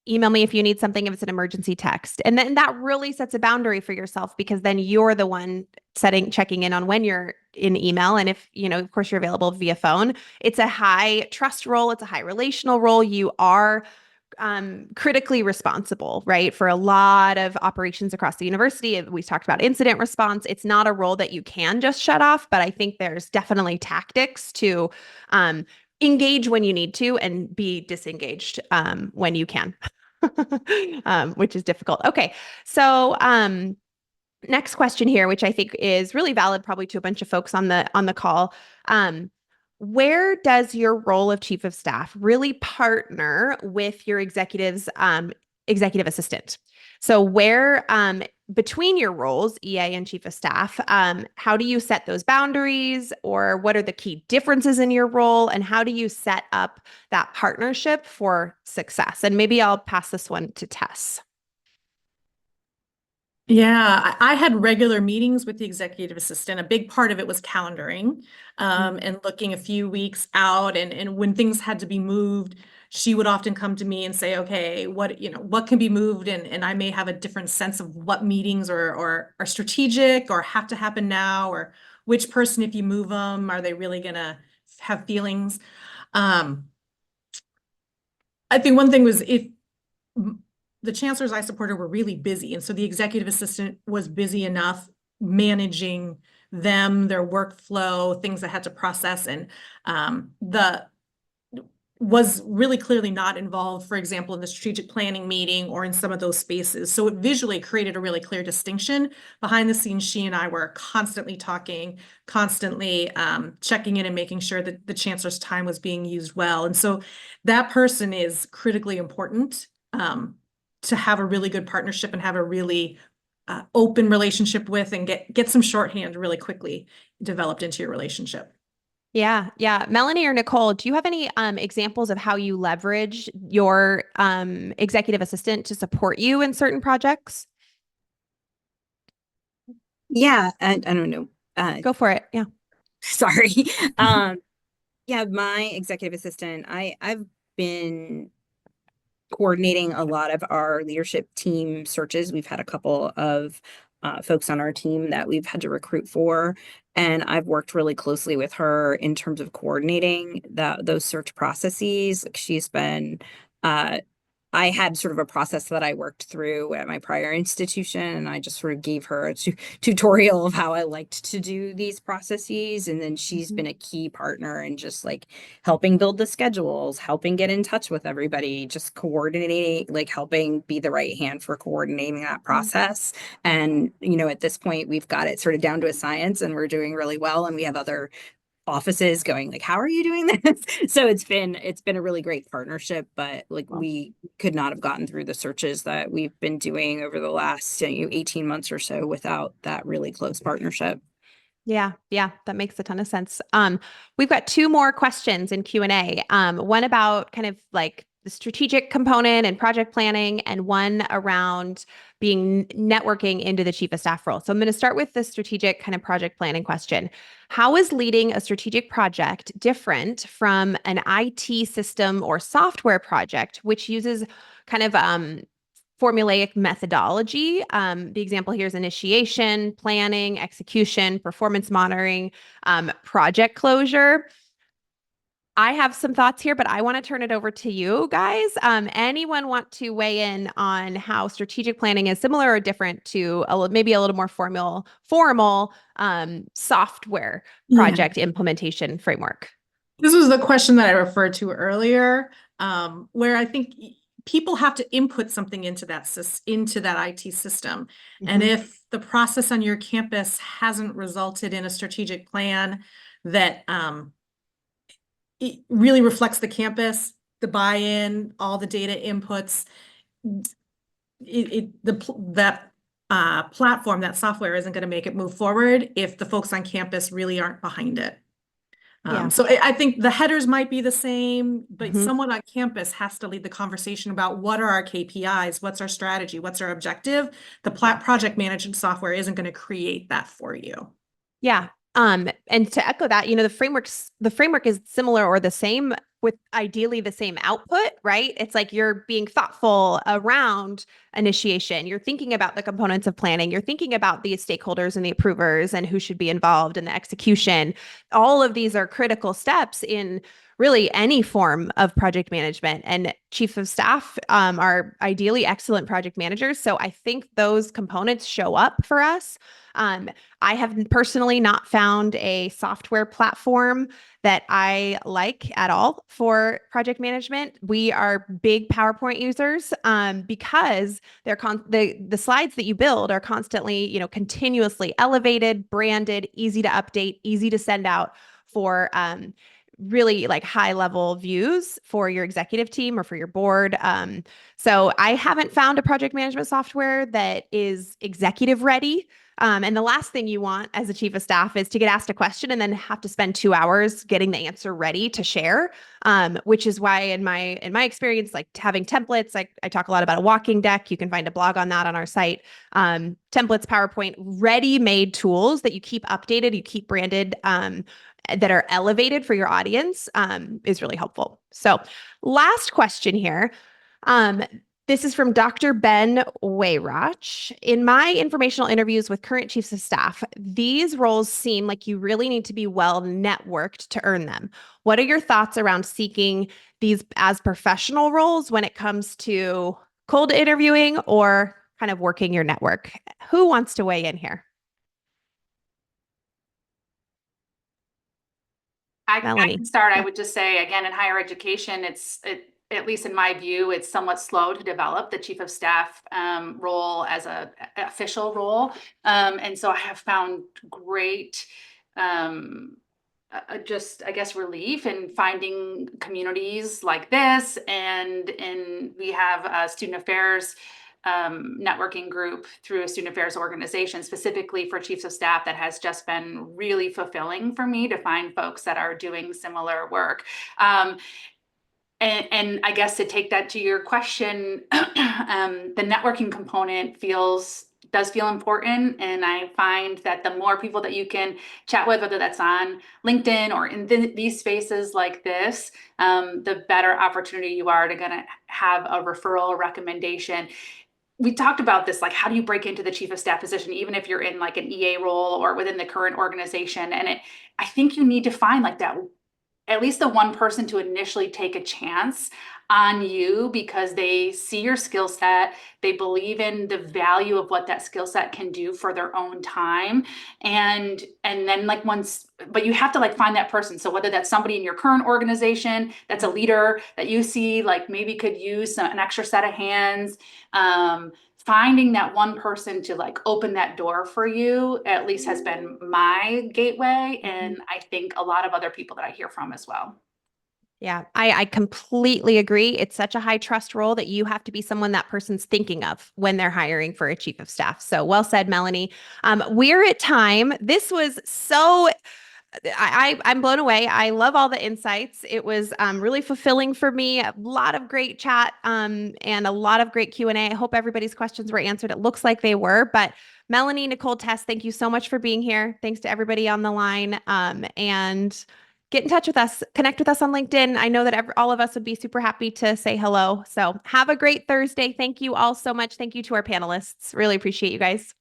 Email me if you need something, if it's an emergency text. And then that really sets a boundary for yourself, because then you're the one checking in on when you're in email. And if, of course, you're available via phone, it's a high trust role. It's a high relational role. You are critically responsible, right? For a lot of operations across the university. We talked about incident response. It's not a role that you can just shut off, but I think there's definitely tactics to engage when you need to and be disengaged when you can, which is difficult. Okay. So next question here, which I think is really valid probably to a bunch of folks on the call. Where does your role of chief of staff really partner with your executive's executive assistant? So where between your roles, EA and chief of staff, how do you set those boundaries, or what are the key differences in your role, and how do you set up that partnership for success? And maybe I'll pass this one to Tess. Yeah, I had regular meetings with the executive assistant. A big part of it was calendaring, and looking a few weeks out. And when things had to be moved, she would often come to me and say, okay, what can be moved? And I may have a different sense of what meetings or are strategic or have to happen now, or which person, if you move them, are they really gonna have feelings? Um, I think one thing was if the chancellors I supported were really busy. And so the executive assistant was busy enough managing them, their workflow, things that had to process. And the was really clearly not involved, for example, in the strategic planning meeting or in some of those spaces. So it visually created a really clear distinction. Behind the scenes, she and I were constantly talking, constantly checking in and making sure that the chancellor's time was being used well. And so that person is critically important to have a really good partnership and have a really open relationship with, and get some shorthand really quickly developed into your relationship. Yeah, yeah. Melanie or Nicole, do you have any examples of how you leverage your executive assistant to support you in certain projects? Yeah, I don't know. Go for it. Yeah. Sorry. Yeah, my executive assistant, I've been coordinating a lot of our leadership team searches. We've had a couple of folks on our team that we've had to recruit for, and I've worked really closely with her in terms of coordinating those search processes. Like, she's been I had sort of a process that I worked through at my prior institution, and I just sort of gave her a tutorial of how I liked to do these processes. And then she's been a key partner in just like helping build the schedules, helping get in touch with everybody, just coordinating, like helping be the right hand for coordinating that process. And, at this point, we've got it sort of down to a science, and we're doing really well. And we have other offices going like, how are you doing this? So it's been a really great partnership, but like, we could not have gotten through the searches that we've been doing over the last 18 months or so without that really close partnership. Yeah, yeah, that makes a ton of sense. We've got two more questions in Q&A. One about kind of like the strategic component and project planning, and one around being networking into the chief of staff role. So I'm going to start with the strategic kind of project planning question. How is leading a strategic project different from an IT system or software project, which uses kind of formulaic methodology? The example here is initiation, planning, execution, performance monitoring, project closure. I have some thoughts here, but I want to turn it over to you guys. Anyone want to weigh in on how strategic planning is similar or different to maybe a little more formal software project implementation framework? This was the question that I referred to earlier, where I think people have to input something into that IT system. And if the process on your campus hasn't resulted in a strategic plan that it really reflects the campus, the buy-in, all the data inputs, that platform, that software isn't going to make it move forward if the folks on campus really aren't behind it. So I think the headers might be the same, but someone on campus has to lead the conversation about what are our KPIs, what's our strategy, what's our objective. The project management software isn't going to create that for you. Yeah. And to echo that, the framework is similar or the same, with ideally the same output, right? It's like you're being thoughtful around initiation. You're thinking about the components of planning. You're thinking about the stakeholders and the approvers and who should be involved in the execution. All of these are critical steps in really any form of project management, and chief of staff are ideally excellent project managers. So I think those components show up for us. I have personally not found a software platform that I like at all for project management. We are big PowerPoint users because they're the slides that you build are constantly, continuously elevated, branded, easy to update, easy to send out for really like high level views for your executive team or for your board. So I haven't found a project management software that is executive ready. And the last thing you want as a chief of staff is to get asked a question and then have to spend 2 hours getting the answer ready to share. Which is why in my experience, like having templates, I talk a lot about a walking deck. You can find a blog on that on our site. Templates, PowerPoint, ready-made tools that you keep updated, you keep branded, that are elevated for your audience, is really helpful. So last question here. This is from Dr. Ben Wayroch. In my informational interviews with current chiefs of staff, these roles seem like you really need to be well networked to earn them. What are your thoughts around seeking these as professional roles when it comes to cold interviewing or kind of working your network? Who wants to weigh in here? I Melanie. can start. I would just say, again, in higher education, at least in my view, it's somewhat slow to develop the chief of staff role as an official role. And so I have found great, just, I guess, relief in finding communities like this. And we have a student affairs networking group through a student affairs organization specifically for chiefs of staff that has just been really fulfilling for me to find folks that are doing similar work. And I guess to take that to your question, the networking component does feel important. And I find that the more people that you can chat with, whether that's on LinkedIn or in these spaces like this, the better opportunity you are to gonna have a referral or recommendation. We talked about this, like, how do you break into the chief of staff position, even if you're in like an EA role or within the current organization? And I think you need to find like that, at least the one person to initially take a chance on you because they see your skill set, they believe in the value of what that skill set can do for their own time. And then like but you have to like find that person. So whether that's somebody in your current organization that's a leader that you see like maybe could use an extra set of hands, finding that one person to like open that door for you at least has been my gateway. And I think a lot of other people that I hear from as well. Yeah, I completely agree. It's such a high trust role that you have to be someone that person's thinking of when they're hiring for a chief of staff. So well said, Melanie. We're at time. This was so, I'm blown away. I love all the insights. It was really fulfilling for me. A lot of great chat and a lot of great Q&A. I hope everybody's questions were answered. It looks like they were, but Melanie, Nicole, Tess, thank you so much for being here. Thanks to everybody on the line. And get in touch with us, connect with us on LinkedIn. I know that all of us would be super happy to say hello. So have a great Thursday. Thank you all so much. Thank you to our panelists. Really appreciate you guys.